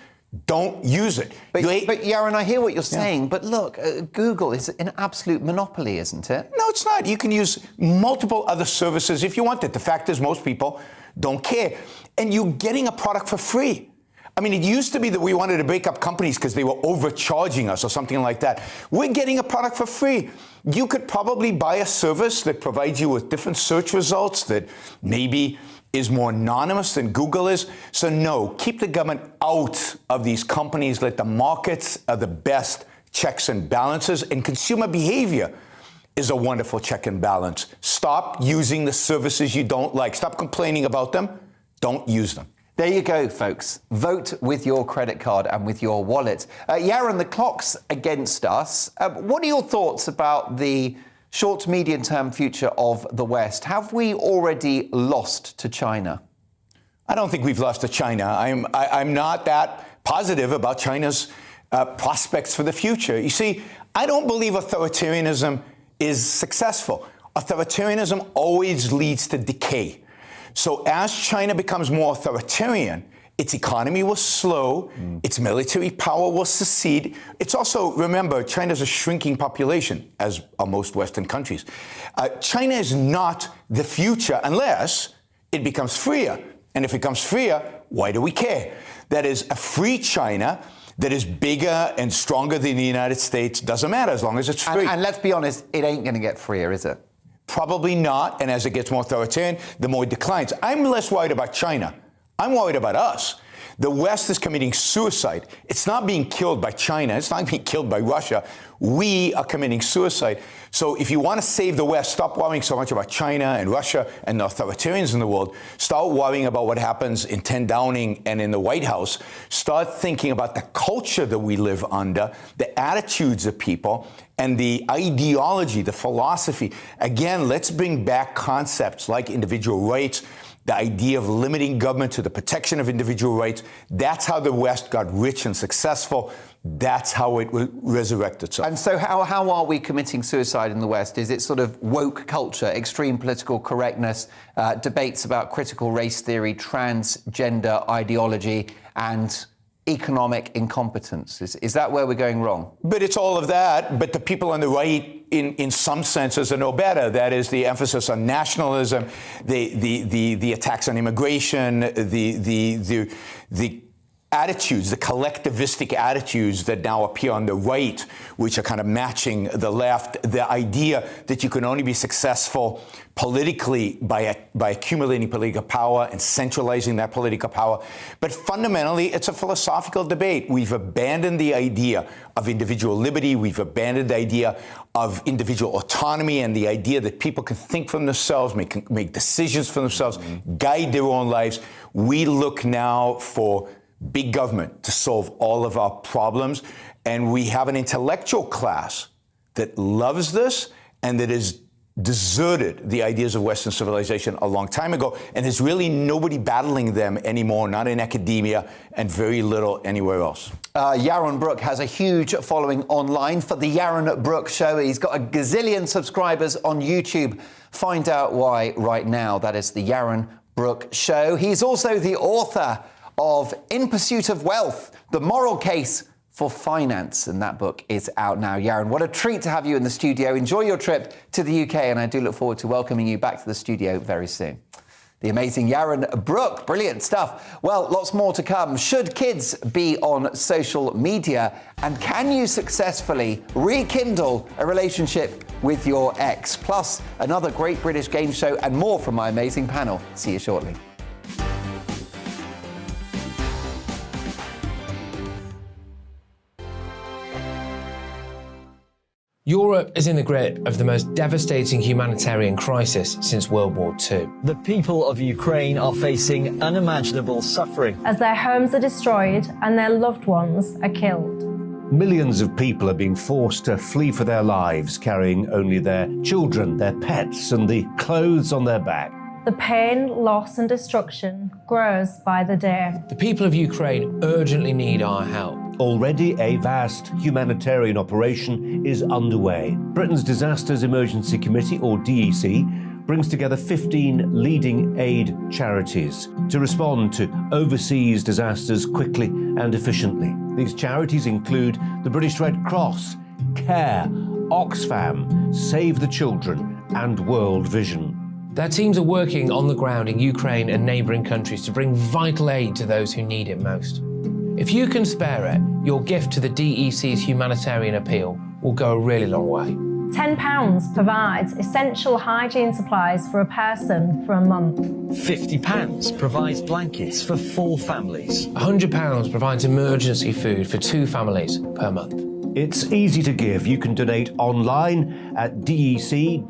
don't use it. But Yaron, I hear what you're saying, but look, Google is an absolute monopoly, isn't it? No, it's not. You can use multiple other services if you want it. The fact is most people don't care. And you're getting a product for free. I mean, it used to be that we wanted to break up companies because they were overcharging us or something like that. We're getting a product for free. You could probably buy a service that provides you with different search results that maybe is more anonymous than Google is. So no, keep the government out of these companies. Let the markets are the best checks and balances. And consumer behavior is a wonderful check and balance. Stop using the services you don't like. Stop complaining about them. Don't use them. There you go, folks. Vote with your credit card and with your wallet. Yaron, the clock's against us. What are your thoughts about the short to medium-term future of the West? Have we already lost to China? I don't think we've lost to China. I'm not that positive about China's prospects for the future. You see, I don't believe authoritarianism is successful. Authoritarianism always leads to decay. So as China becomes more authoritarian, its economy will slow, its military power will secede. It's also, remember, China's a shrinking population, as are most Western countries. China is not the future unless it becomes freer. And if it becomes freer, why do we care? That is, a free China that is bigger and stronger than the United States doesn't matter as long as it's free. And let's be honest, it ain't going to get freer, is it? Probably not. And as it gets more authoritarian, the more it declines. I'm less worried about China. I'm worried about us. The West is committing suicide. It's not being killed by China. It's not being killed by Russia. We are committing suicide. So if you want to save the West, stop worrying so much about China and Russia and the authoritarians in the world. Start worrying about what happens in 10 Downing and in the White House. Start thinking about the culture that we live under, the attitudes of people, and the ideology, the philosophy. Again, let's bring back concepts like individual rights, the idea of limiting government to the protection of individual rights. That's how the West got rich and successful. That's how it resurrected itself. And so how are we committing suicide in the West? Is it sort of woke culture, extreme political correctness, debates about critical race theory, transgender ideology, and economic incompetence? Is that where we're going wrong? But it's all of that. But the people on the right, in some senses, are no better. That is the emphasis on nationalism, the attacks on immigration, the attitudes, the collectivistic attitudes that now appear on the right, which are kind of matching the left, the idea that you can only be successful politically by accumulating political power and centralizing that political power. But fundamentally, it's a philosophical debate. We've abandoned the idea of individual liberty. We've abandoned the idea of individual autonomy and the idea that people can think for themselves, make decisions for themselves, guide their own lives. We look now for big government to solve all of our problems. And we have an intellectual class that loves this and that has deserted the ideas of Western civilization a long time ago. And there's really nobody battling them anymore, not in academia and very little anywhere else. Yaron Brook has a huge following online for the Yaron Brook Show. He's got a gazillion subscribers on YouTube. Find out why right now. That is the Yaron Brook Show. He's also the author of In Pursuit of Wealth, The Moral Case for Finance. And that book is out now. Yaron, what a treat to have you in the studio. Enjoy your trip to the UK, and I do look forward to welcoming you back to the studio very soon. The amazing Yaron Brook. Brilliant stuff. Well, lots more to come. Should kids be on social media? And can you successfully rekindle a relationship with your ex? Plus, another great British game show and more from my amazing panel. See you shortly. Europe is in the grip of the most devastating humanitarian crisis since World War II. The people of Ukraine are facing unimaginable suffering as their homes are destroyed and their loved ones are killed. Millions of people are being forced to flee for their lives, carrying only their children, their pets, and the clothes on their back. The pain, loss and destruction grows by the day. The people of Ukraine urgently need our help. Already a vast humanitarian operation is underway. Britain's Disasters Emergency Committee, or DEC, brings together 15 leading aid charities to respond to overseas disasters quickly and efficiently. These charities include the British Red Cross, CARE, Oxfam, Save the Children, and World Vision. Their teams are working on the ground in Ukraine and neighbouring countries to bring vital aid to those who need it most. If you can spare it, your gift to the DEC's humanitarian appeal will go a really long way. £10 provides essential hygiene supplies for a person for a month. £50 provides blankets for 4 families. £100 provides emergency food for 2 families per month. It's easy to give. You can donate online at dec.org.uk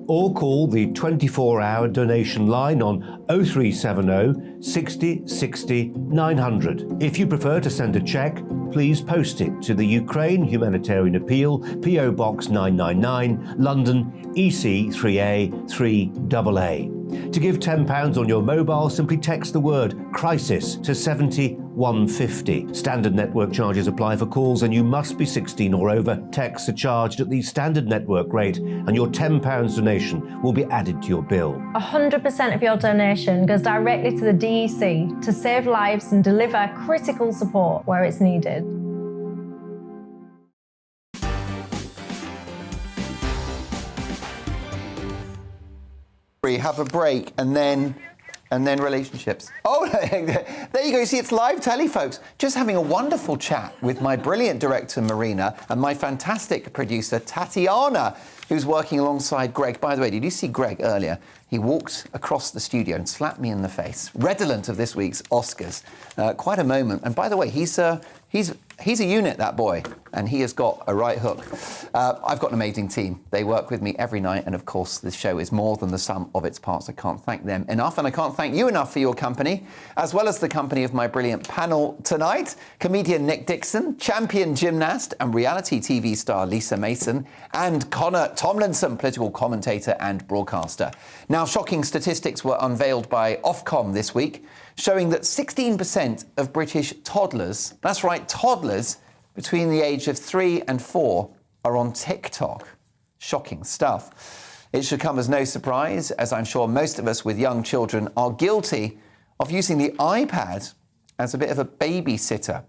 or call the 24-hour donation line on 0370 60 60 900. If you prefer to send a cheque, please post it to the Ukraine Humanitarian Appeal, PO Box 999, London, EC 3A 3AA. To give £10 on your mobile, simply text the word crisis to 70 150. Standard network charges apply for calls and you must be 16 or over. Texts are charged at the standard network rate and your £10 donation will be added to your bill. 100% of your donation goes directly to the DEC to save lives and deliver critical support where it's needed. Have a break and then relationships. Oh, there you go. You see, it's live telly, folks. Just having a wonderful chat with my brilliant director, Marina, and my fantastic producer, Tatiana, who's working alongside Greg. By the way, did you see Greg earlier? He walked across the studio and slapped me in the face. Redolent of this week's Oscars. Quite a moment. And by the way, he's a unit, that boy, and he has got a right hook. I've got an amazing team. They work with me every night, and of course, this show is more than the sum of its parts. I can't thank them enough, and I can't thank you enough for your company, as well as the company of my brilliant panel tonight. Comedian Nick Dixon, champion gymnast and reality TV star Lisa Mason, and Connor Tomlinson, political commentator and broadcaster. Now, shocking statistics were unveiled by Ofcom this week, showing that 16% of British toddlers, that's right, toddlers, between the age of 3 and 4 are on TikTok. Shocking stuff. It should come as no surprise, as I'm sure most of us with young children are guilty of using the iPad as a bit of a babysitter.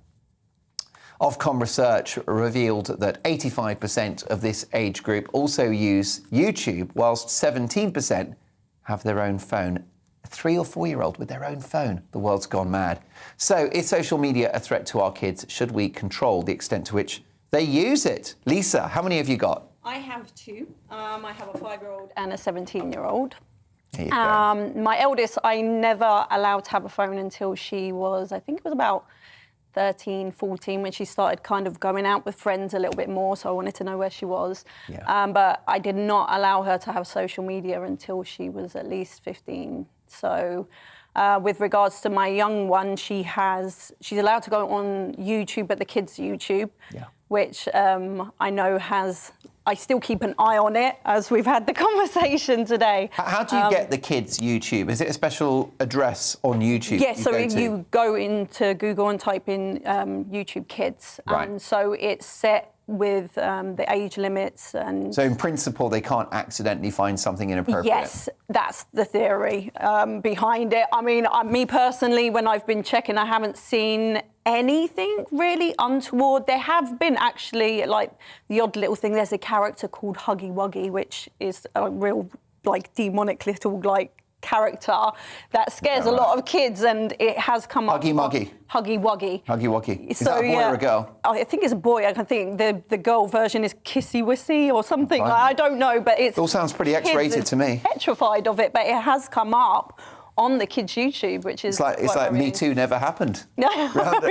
Ofcom research revealed that 85% of this age group also use YouTube, whilst 17% have their own phone. A 3 or 4-year-old with their own phone. The world's gone mad. So is social media a threat to our kids? Should we control the extent to which they use it? Lisa, how many have you got? I have 2. I have a 5-year-old and a 17-year-old. There you go. My eldest, I never allowed to have a phone until she was, I think it was about 13, 14, when she started kind of going out with friends a little bit more, so I wanted to know where she was. Yeah. But I did not allow her to have social media until she was at least 15. So with regards to my young one, she's allowed to go on YouTube, but the kids' YouTube, which I know I still keep an eye on it, as we've had the conversation today. How do you get the kids' YouTube? Is it a special address on YouTube? Yes, so you go into Google and type in YouTube Kids. Right. And so it's set with the age limits. And So in principle, they can't accidentally find something inappropriate? yes, that's the theory behind it. I mean, me personally, when I've been checking, I haven't seen anything really untoward. There have been actually, like, the odd little thing. There's a character called Huggy Wuggy, which is a real, like, demonic little, like, character that scares a lot of kids, and it has come up. Huggy Muggy. Huggy Wuggy. Huggy Wuggy. Is So, that a boy or a girl? I think it's a boy. I can think the girl version is Kissy Wissy or something. Right. I don't know, but It all sounds pretty X-rated to me. Petrified of it, but it has come up on the kids' YouTube, which is It's like Me Too never happened. No.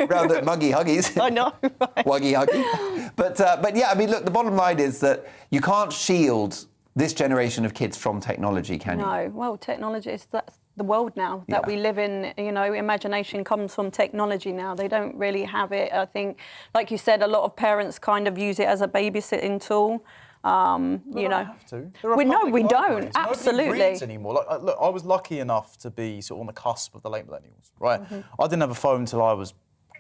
round at Muggy Huggies. I know. Right? Wuggy Huggy. But yeah, I mean, look, the bottom line is that you can't shield this generation of kids from technology, can you? No. Well, technology that's the world now that we live in. You know, imagination comes from technology now. They don't really have it. I think, like you said, a lot of parents kind of use it as a babysitting tool. You know, have to. We don't. Nobody Absolutely. reads anymore. Like, look, I was lucky enough to be sort of on the cusp of the late millennials, right? I didn't have a phone until I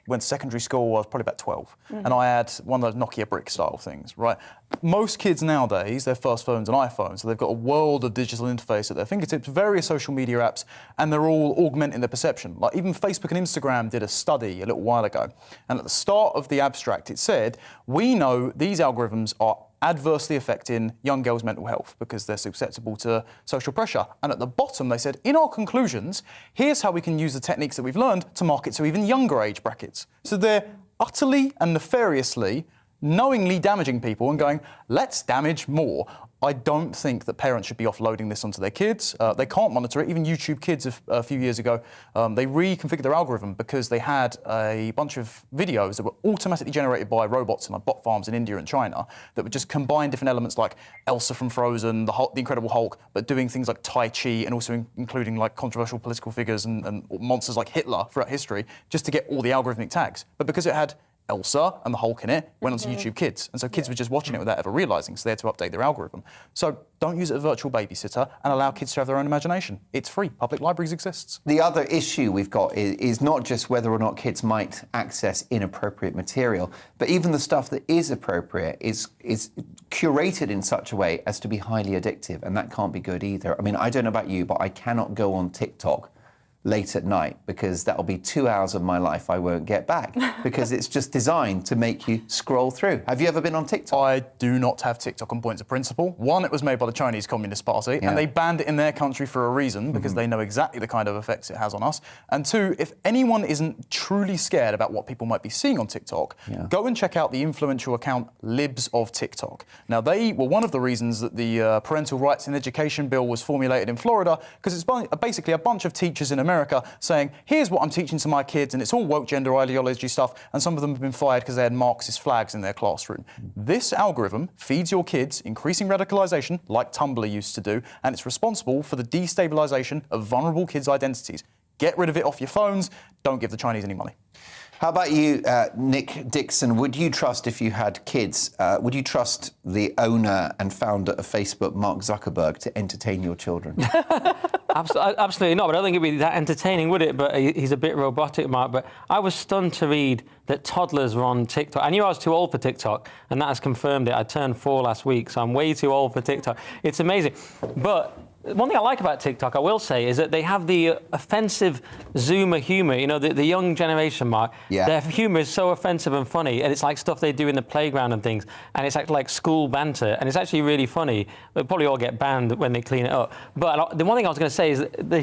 went to secondary school. I was probably about 12, and I had one of those Nokia brick style things, right? Most kids nowadays, their first phone's an iPhone, so they've got a world of digital interface at their fingertips, various social media apps, and they're all augmenting their perception. Like, even Facebook and Instagram did a study a little while ago, and at the start of the abstract it said, we know these algorithms are adversely affecting young girls' mental health because they're susceptible to social pressure. And at the bottom, they said, in our conclusions, here's how we can use the techniques that we've learned to market to even younger age brackets. So they're utterly and nefariously, knowingly damaging people and going, let's damage more. I don't think that parents should be offloading this onto their kids. They can't monitor it. Even YouTube Kids a few years ago, they reconfigured their algorithm because they had a bunch of videos that were automatically generated by robots in like bot farms in India and China that would just combine different elements like Elsa from Frozen, the Incredible Hulk, but doing things like Tai Chi and also including like controversial political figures and monsters like Hitler throughout history, just to get all the algorithmic tags. But because it had Elsa and the Hulk in it went onto YouTube Kids. And so kids were just watching it without ever realising, so they had to update their algorithm. So don't use it as a virtual babysitter and allow kids to have their own imagination. It's free. Public libraries exists. The other issue we've got is not just whether or not kids might access inappropriate material, but even the stuff that is appropriate is curated in such a way as to be highly addictive, and that can't be good either. I mean, I don't know about you, but I cannot go on TikTok late at night because that'll be 2 hours of my life I won't get back because it's just designed to make you scroll through. Have you ever been on TikTok? I do not have TikTok on points of principle. One, it was made by the Chinese Communist Party and they banned it in their country for a reason because they know exactly the kind of effects it has on us. And two, if anyone isn't truly scared about what people might be seeing on TikTok, go and check out the influential account Libs of TikTok. Now, they were one of the reasons that the Parental Rights in Education Bill was formulated in Florida because it's basically a bunch of teachers in America saying, here's what I'm teaching to my kids, and it's all woke gender ideology stuff, and some of them have been fired because they had Marxist flags in their classroom. This algorithm feeds your kids increasing radicalisation, like Tumblr used to do, and it's responsible for the destabilisation of vulnerable kids' identities. Get rid of it off your phones. Don't give the Chinese any money. How about you, Nick Dixon? Would you trust, if you had kids, would you trust the owner and founder of Facebook, Mark Zuckerberg, to entertain your children? Absolutely not, but I don't think it'd be that entertaining, would it? But he's a bit robotic, Mark. But I was stunned to read that toddlers were on TikTok. I knew I was too old for TikTok, and that has confirmed it. I turned 4 last week, so I'm way too old for TikTok. It's amazing. But one thing I like about TikTok, I will say, is that they have the offensive Zoomer humour. You know, the young generation, Mark, their humour is so offensive and funny, and it's like stuff they do in the playground and things, and it's actually like school banter, and it's actually really funny. They'll probably all get banned when they clean it up. But the one thing I was going to say is that they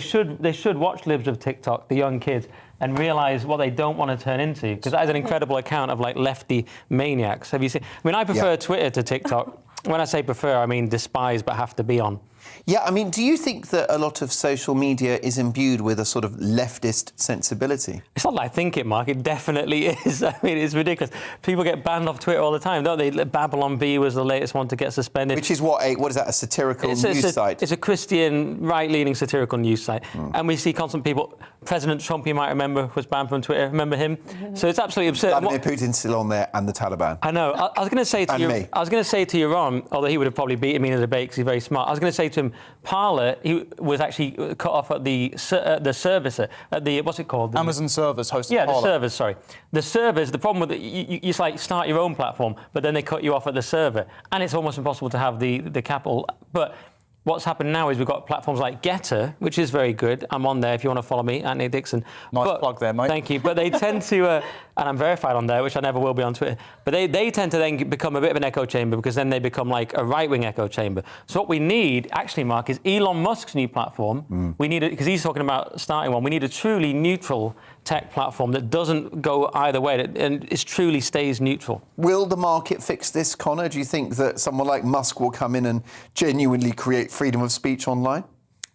should watch Libs of TikTok, the young kids, and realise what they don't want to turn into, because that is an incredible account of like lefty maniacs. Have you seen? I mean, I prefer Twitter to TikTok. When I say prefer, I mean despise but have to be on. Yeah, I mean, do you think that a lot of social media is imbued with a sort of leftist sensibility? It's not like I think it, Mark. It definitely is. I mean, it's ridiculous. People get banned off Twitter all the time, don't they? Babylon Bee was the latest one to get suspended. Which is what is that, a satirical news site? It's a Christian, right-leaning satirical news site. And we see constant people... President Trump, you might remember, was banned from Twitter. Remember him? So it's absolutely absurd. Vladimir Putin's still on there, and the Taliban. I know. I was going to say to you... I was going to say to Yaron, although he would have probably beaten me in a debate because he's very smart, I was going to say to him, Parler, he was actually cut off at the service, at the, what's it called? Amazon servers hosted Yeah, Parler. the servers, sorry. The servers, the problem with it, you just like start your own platform, but then they cut you off at the server. And it's almost impossible to have the capital. But what's happened now is we've got platforms like Getter, which is very good. I'm on there if you want to follow me, Anthony Dixon. Nice plug there, mate. Thank you. But they tend to, and I'm verified on there, which I never will be on Twitter, but they tend to then become a bit of an echo chamber because then they become like a right-wing echo chamber. So what we need, actually, Mark, is Elon Musk's new platform. We need it, because he's talking about starting one, we need a truly neutral tech platform that doesn't go either way and it truly stays neutral. Will the market fix this, Connor? Do you think that someone like Musk will come in and genuinely create freedom of speech online?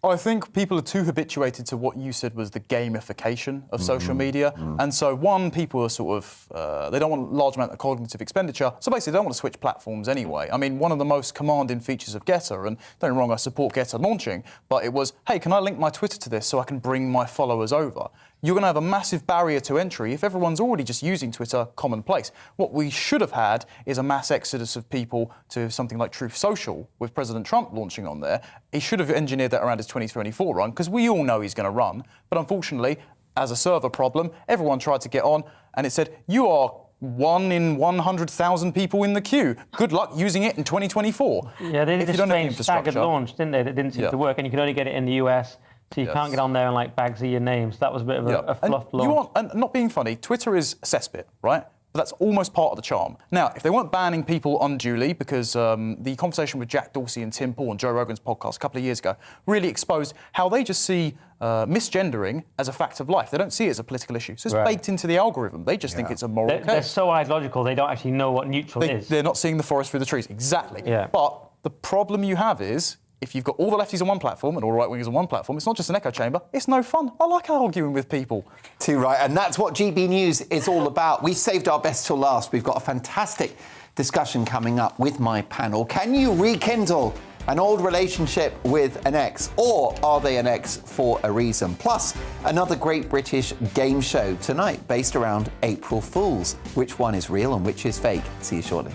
I think people are too habituated to what you said was the gamification of social media. And so, one, people are sort of, they don't want a large amount of cognitive expenditure, so basically they don't want to switch platforms anyway. I mean, one of the most commanding features of Getter, and don't get me wrong, I support Getter launching, but it was, hey, can I link my Twitter to this so I can bring my followers over? You're going to have a massive barrier to entry if everyone's already just using Twitter commonplace. What we should have had is a mass exodus of people to something like Truth Social, with President Trump launching on there. He should have engineered that around his 2024 run, because we all know he's going to run. But unfortunately, as a server problem, everyone tried to get on, and it said, you are 1 in 100,000 people in the queue. Good luck using it in 2024. Yeah, they did this strange staggered launch, didn't they? That didn't seem to work, and you can only get it in the US. So you can't get on there and like bags of your names. That was a bit of a fluff launch. And not being funny, Twitter is cesspit, right? But that's almost part of the charm. Now, if they weren't banning people unduly, because the conversation with Jack Dorsey and Tim Pool on Joe Rogan's podcast a couple of years ago really exposed how they just see misgendering as a fact of life. They don't see it as a political issue. So it's baked into the algorithm. They just think it's a moral code. They're so ideological, they don't actually know what neutral is. They're not seeing the forest through the trees. Exactly. Yeah. But the problem you have is, if you've got all the lefties on one platform and all the right-wingers on one platform, it's not just an echo chamber, it's no fun. I like arguing with people. Too right, and that's what GB News is all about. We saved our best till last. We've got a fantastic discussion coming up with my panel. Can you rekindle an old relationship with an ex, or are they an ex for a reason? Plus, another great British game show tonight based around April Fools. Which one is real and which is fake? See you shortly.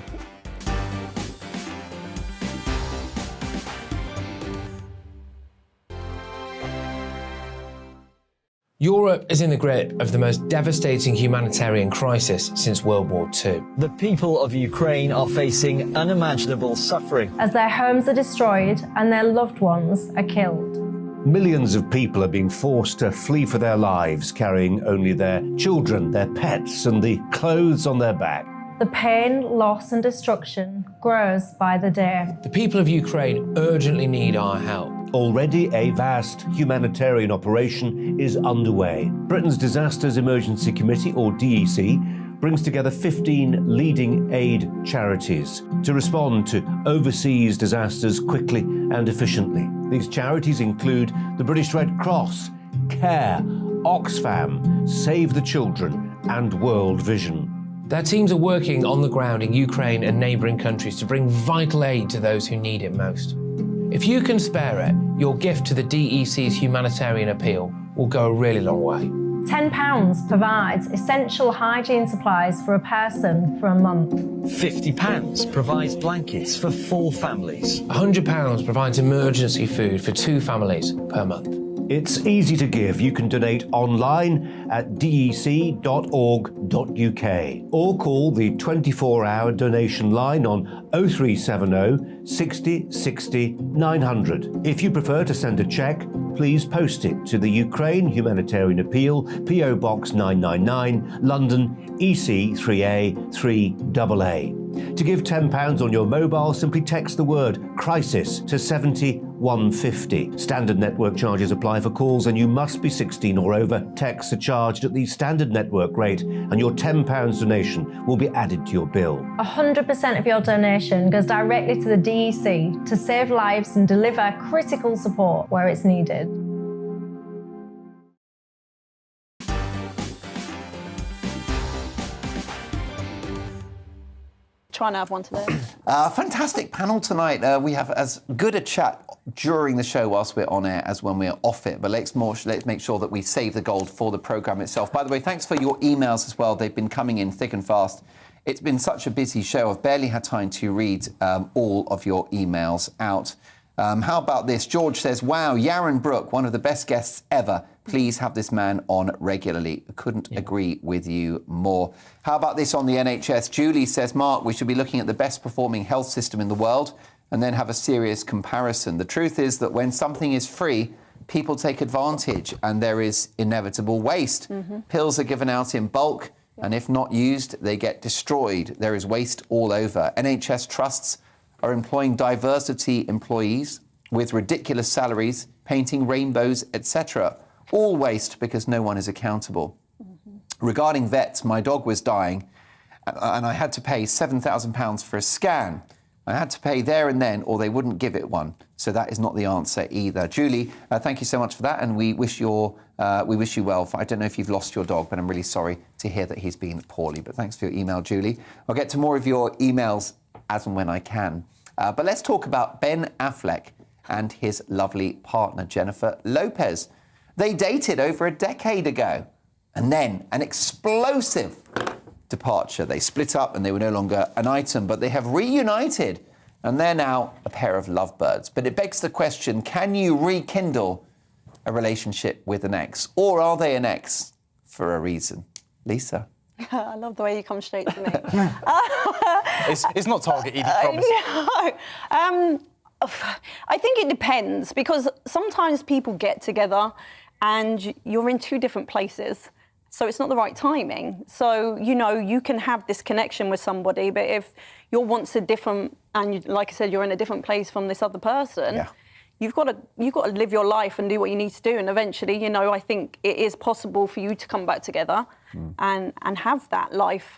Europe is in the grip of the most devastating humanitarian crisis since World War II. The people of Ukraine are facing unimaginable suffering as their homes are destroyed and their loved ones are killed. Millions of people are being forced to flee for their lives, carrying only their children, their pets, and the clothes on their back. The pain, loss and destruction grows by the day. The people of Ukraine urgently need our help. Already a vast humanitarian operation is underway. Britain's Disasters Emergency Committee, or DEC, brings together 15 leading aid charities to respond to overseas disasters quickly and efficiently. These charities include the British Red Cross, CARE, Oxfam, Save the Children, and World Vision. Their teams are working on the ground in Ukraine and neighbouring countries to bring vital aid to those who need it most. If you can spare it, your gift to the DEC's humanitarian appeal will go a really long way. £10 provides essential hygiene supplies for a person for a month. £50 provides blankets for 4 families. £100 provides emergency food for 2 families per month. It's easy to give. You can donate online at dec.org.uk or call the 24-hour donation line on 0370 60 60 900. If you prefer to send a cheque, please post it to the Ukraine Humanitarian Appeal, PO Box 999, London, EC 3A 3AA. To give £10 on your mobile, simply text the word crisis to 70150. Standard network charges apply for calls and you must be 16 or over. Texts are charged at the standard network rate and your £10 donation will be added to your bill. 100% of your donation goes directly to the DEC to save lives and deliver critical support where it's needed. Try and have one today. Fantastic panel tonight. We have as good a chat during the show whilst we're on air as when we're off it. But let's make sure that we save the gold for the programme itself. By the way, thanks for your emails as well. They've been coming in thick and fast. It's been such a busy show. I've barely had time to read all of your emails out. How about this? George says, wow, Yaron Brook, one of the best guests ever. Please have this man on regularly. Couldn't agree with you more. How about this on the NHS? Julie says, Mark, we should be looking at the best performing health system in the world and then have a serious comparison. The truth is that when something is free, people take advantage and there is inevitable waste. Pills are given out in bulk and if not used, they get destroyed. There is waste all over. NHS trusts are employing diversity employees with ridiculous salaries, painting rainbows, etc. All waste because no one is accountable. Regarding vets, my dog was dying and I had to pay £7,000 for a scan. I had to pay there and then or they wouldn't give it one. So that is not the answer either. Julie, thank you so much for that and we wish you well. I don't know if you've lost your dog, but I'm really sorry to hear that he's been poorly. But thanks for your email, Julie. I'll get to more of your emails as and when I can. But let's talk about Ben Affleck and his lovely partner, Jennifer Lopez. They dated over a decade ago, and then an explosive departure. They split up and they were no longer an item, but they have reunited, and they're now a pair of lovebirds. But it begs the question, can you rekindle a relationship with an ex? Or are they an ex for a reason? Lisa? I love the way you come straight to me. It's not target eating, promise. No. I think it depends because sometimes people get together and you're in 2 different places. So it's not the right timing. So, you can have this connection with somebody, but if your wants are different and, like I said, you're in a different place from this other person, you've got to live your life and do what you need to do. And eventually, I think it is possible for you to come back together and have that life.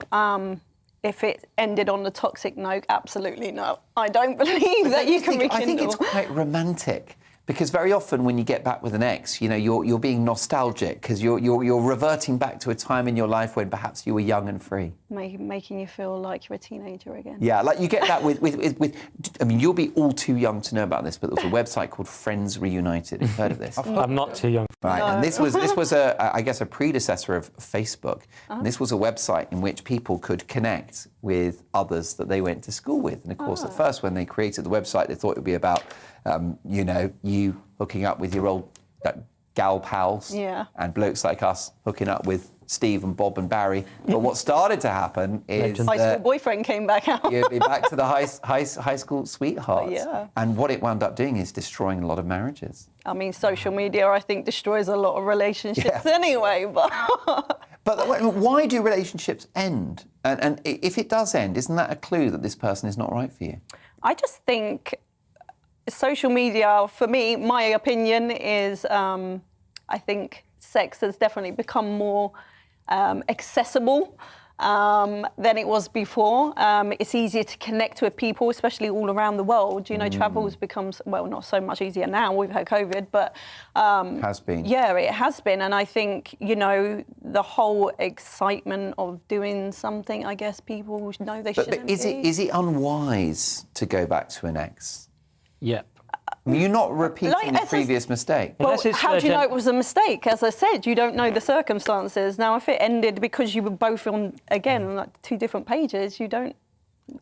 If it ended on a toxic note, absolutely no. I don't believe that you can rekindle. I think it's quite romantic Because very often when you get back with an ex, you know, you're being nostalgic because you're reverting back to a time in your life when perhaps you were young and free. Making you feel like you're a teenager again. Yeah, like you get that with I mean, you'll be all too young to know about this, but there was a website called Friends Reunited. Have you heard of this? I'm not too young. Right, No. and this was I guess a predecessor of Facebook. And this was a website in which people could connect with others that they went to school with. And of course, at first when they created the website, they thought it would be about you know, you hooking up with your old gal pals, and blokes like us hooking up with Steve and Bob and Barry. But what started to happen is high school boyfriend came back out. you'd be back to the high school sweethearts. Yeah. And what it wound up doing is destroying a lot of marriages. I mean, social media, I think, destroys a lot of relationships anyway. But why do relationships end? And if it does end, isn't that a clue that this person is not right for you? I just think social media, for me, my opinion is, I think sex has definitely become more accessible than it was before. It's easier to connect with people, especially all around the world. You know, travel's becomes, well, not so much easier now. We've had COVID, but... has been. Yeah, it has been. And I think, you know, the whole excitement of doing something, I guess people know they shouldn't But is it unwise to go back to an ex? Yeah. You're not repeating the previous mistake. Well, how do you know it was a mistake? As I said, you don't know the circumstances. Now, if it ended because you were both on, again, like 2 different pages, you don't...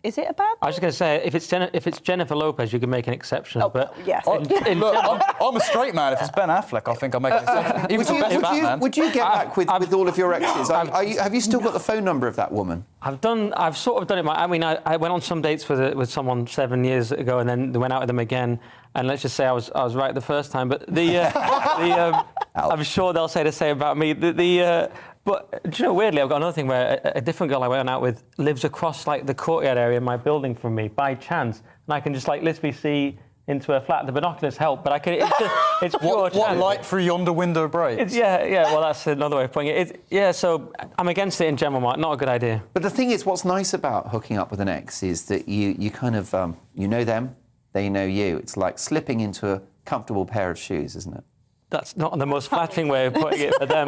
Is it a bad thing? I was just going to say, if it's Jennifer Lopez, you can make an exception. But yes. Look, I'm a straight man. If it's Ben Affleck, I think I'll make an exception. Even for best Batman. Would you get back with all of your exes? Have you still got the phone number of that woman? I've sort of done it. I mean, I went on some dates with someone 7 years ago, and then went out with them again. And let's just say I was right the first time. But I'm sure they'll say the same about me. But do you know, weirdly, I've got another thing where a different girl I went out with lives across like the courtyard area in my building from me by chance, and I can just like literally see into her flat. The binoculars help, but I can. It's pure chance. What light through yonder window breaks? Yeah. Well, that's another way of putting it. So I'm against it in general, Mark. Not a good idea. But the thing is, what's nice about hooking up with an ex is that you kind of you know them, they know you. It's like slipping into a comfortable pair of shoes, isn't it? That's not the most flattering way of putting it for them.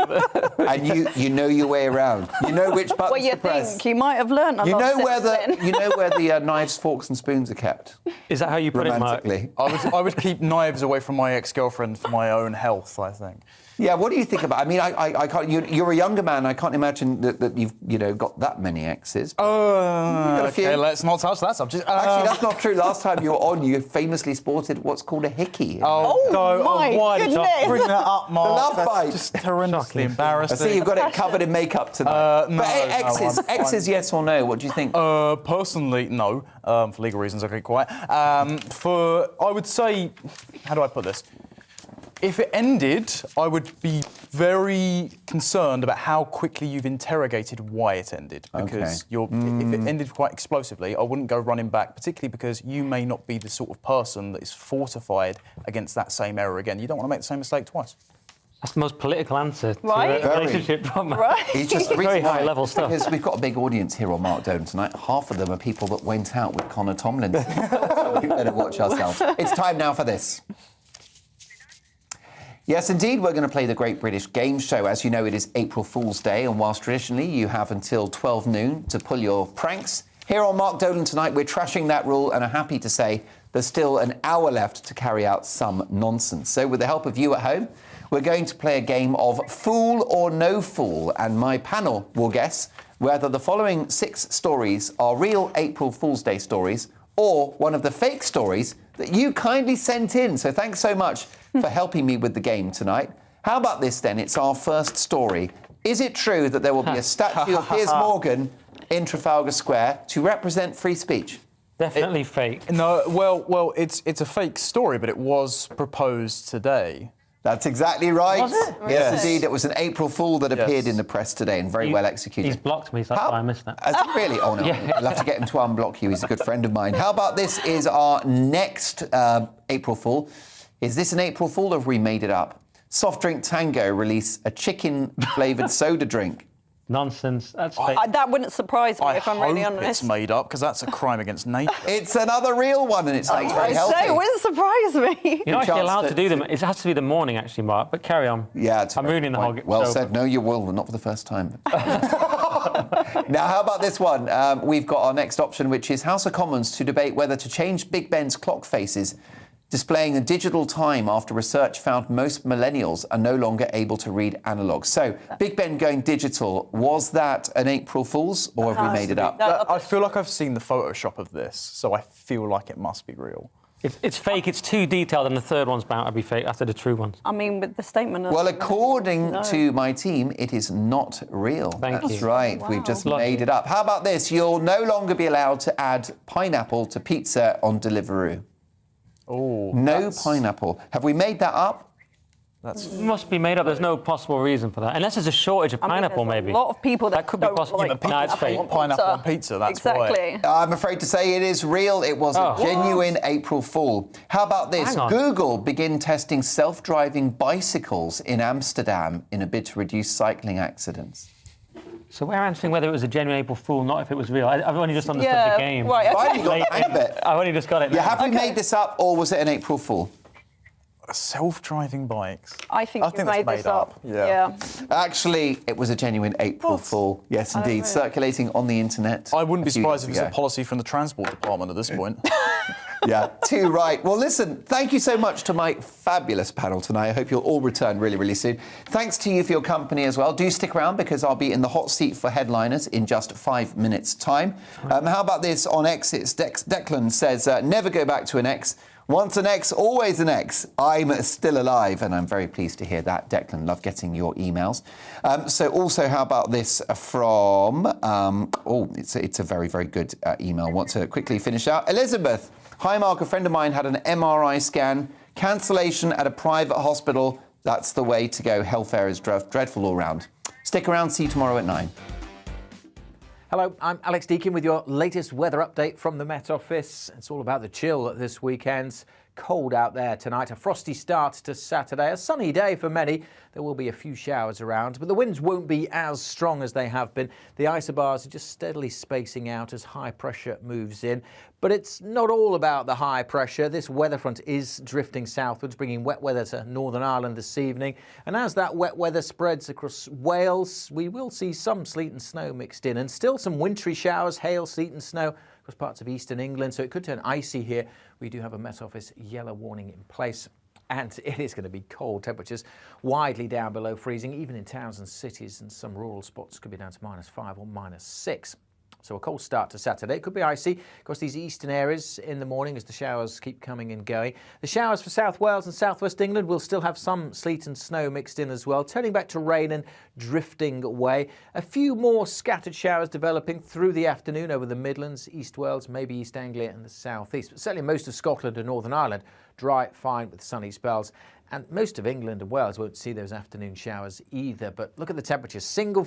And you know your way around. You know which buttons Well, you to press. think you might have learned a lot since then. You know where the knives, forks, and spoons are kept. Is that how you put it, Mark? I would keep knives away from my ex-girlfriend for my own health, I think. Yeah, what do you think about? I mean, I can't. You're a younger man. I can't imagine that you've got that many exes. Okay, let's not touch that subject. Actually, that's not true. Last time you were on, you famously sported what's called a hickey. Why did you bring that up, Mark? The love bite. Just horrendously embarrassing. I see you've got it covered in makeup tonight. Exes, yes or no? What do you think? Personally, no. For legal reasons, I keep quiet. I would say, how do I put this? If it ended, I would be very concerned about how quickly you've interrogated why it ended. Because if it ended quite explosively, I wouldn't go running back, particularly because you may not be the sort of person that is fortified against that same error again. You don't want to make the same mistake twice. That's the most political answer to Right? a relationship problem. Right. It's just very high-level stuff. Because we've got a big audience here on Mark Dolan tonight. Half of them are people that went out with Connor Tomlinson. So we better watch ourselves. It's time now for this. Yes, indeed, we're going to play the Great British Game Show. As you know, it is April Fool's Day, and whilst traditionally you have until 12 noon to pull your pranks, here on Mark Dolan tonight, we're trashing that rule and are happy to say there's still an hour left to carry out some nonsense. So with the help of you at home, we're going to play a game of Fool or No Fool, and my panel will guess whether the following 6 stories are real April Fool's Day stories or one of the fake stories that you kindly sent in. So thanks so much for helping me with the game tonight. How about this then? It's our first story. Is it true that there will be a statue of Piers Morgan in Trafalgar Square to represent free speech? Definitely fake. No, well, it's a fake story, but it was proposed today. That's exactly right. Was it? Yes, indeed. It was an April Fool that appeared in the press today and very well executed. He's blocked me, so that's why I missed that. Really? Oh, no. Yeah. I'll have to get him to unblock you. He's a good friend of mine. How about this is our next April Fool. Is this an April Fool or have we made it up? Soft Drink Tango release a chicken-flavoured soda drink. Nonsense. That's fake. That wouldn't surprise me if I'm really hope honest. it's made up, because that's a crime against nature. It's another real one, and it sounds very healthy. It wouldn't surprise me. You're not actually allowed to do them. It has to be the morning, actually, Mark. But carry on. Yeah, I'm ruining the whole. Well show. said. No, you will, not for the first time. Now, how about this one? We've got our next option, which is House of Commons to debate whether to change Big Ben's clock faces, displaying a digital time after research found most millennials are no longer able to read analog. So, Big Ben going digital, was that an April Fool's, or have we made it up? I feel like I've seen the Photoshop of this, so I feel like it must be real. It's fake. It's too detailed, and the third one's bound to be fake after the true ones. I mean, with the statement. Well, according to my team, it is not real. That's right. Wow. We've just made it up. How about this? You'll no longer be allowed to add pineapple to pizza on Deliveroo. Oh, no pineapple. Have we made that up? That must be made up. There's no possible reason for that, unless there's a shortage of pineapple. Maybe a lot of people that could be possible. Like no, it's fake. Pineapple on pizza. That's exactly. why. I'm afraid to say it is real. It was a genuine April Fool. How about this? Google begin testing self-driving bicycles in Amsterdam in a bid to reduce cycling accidents. So we're answering whether it was a genuine April Fool, not if it was real. I've only just understood the game. Right, Finally got the hang of it. I've only just got it. Yeah, have we made this up, or was it an April Fool? Self-driving bikes. I think you made this up. Yeah. Actually, it was a genuine April Fool. Yes, indeed. Circulating on the internet. I wouldn't be surprised if it's a policy from the Transport Department at this point. Yeah, too right. Well, listen, thank you so much to my fabulous panel tonight. I hope you'll all return really, really soon. Thanks to you for your company as well. Do stick around, because I'll be in the hot seat for headliners in just 5 minutes' time. How about this on X? It's Declan says, never go back to an ex. Once an ex, always an ex. I'm still alive, and I'm very pleased to hear that. Declan, love getting your emails. So also, how about this from... it's a very, very good email. Want to quickly finish out. Elizabeth. Hi, Mark. A friend of mine had an MRI scan. Cancellation at a private hospital. That's the way to go. Hellfare is dreadful all round. Stick around. See you tomorrow at 9. Hello, I'm Alex Deakin with your latest weather update from the Met Office. It's all about the chill this weekend. Cold out there tonight. A frosty start to Saturday. A sunny day for many. There will be a few showers around, but the winds won't be as strong as they have been. The isobars are just steadily spacing out as high pressure moves in. But it's not all about the high pressure. This weather front is drifting southwards, bringing wet weather to Northern Ireland this evening. And as that wet weather spreads across Wales, we will see some sleet and snow mixed in, and still some wintry showers, hail, sleet and snow across parts of eastern England. So it could turn icy here. We do have a Met Office yellow warning in place. And it is going to be cold. Temperatures widely down below freezing, even in towns and cities, and some rural spots could be down to -5 or -6. So a cold start to Saturday. It could be icy across these eastern areas in the morning as the showers keep coming and going. The showers for South Wales and South West England will still have some sleet and snow mixed in as well, turning back to rain and drifting away. A few more scattered showers developing through the afternoon over the Midlands, East Wales, maybe East Anglia and the South East. But certainly most of Scotland and Northern Ireland, dry, fine with sunny spells. And most of England and Wales won't see those afternoon showers either. But look at the temperatures. Single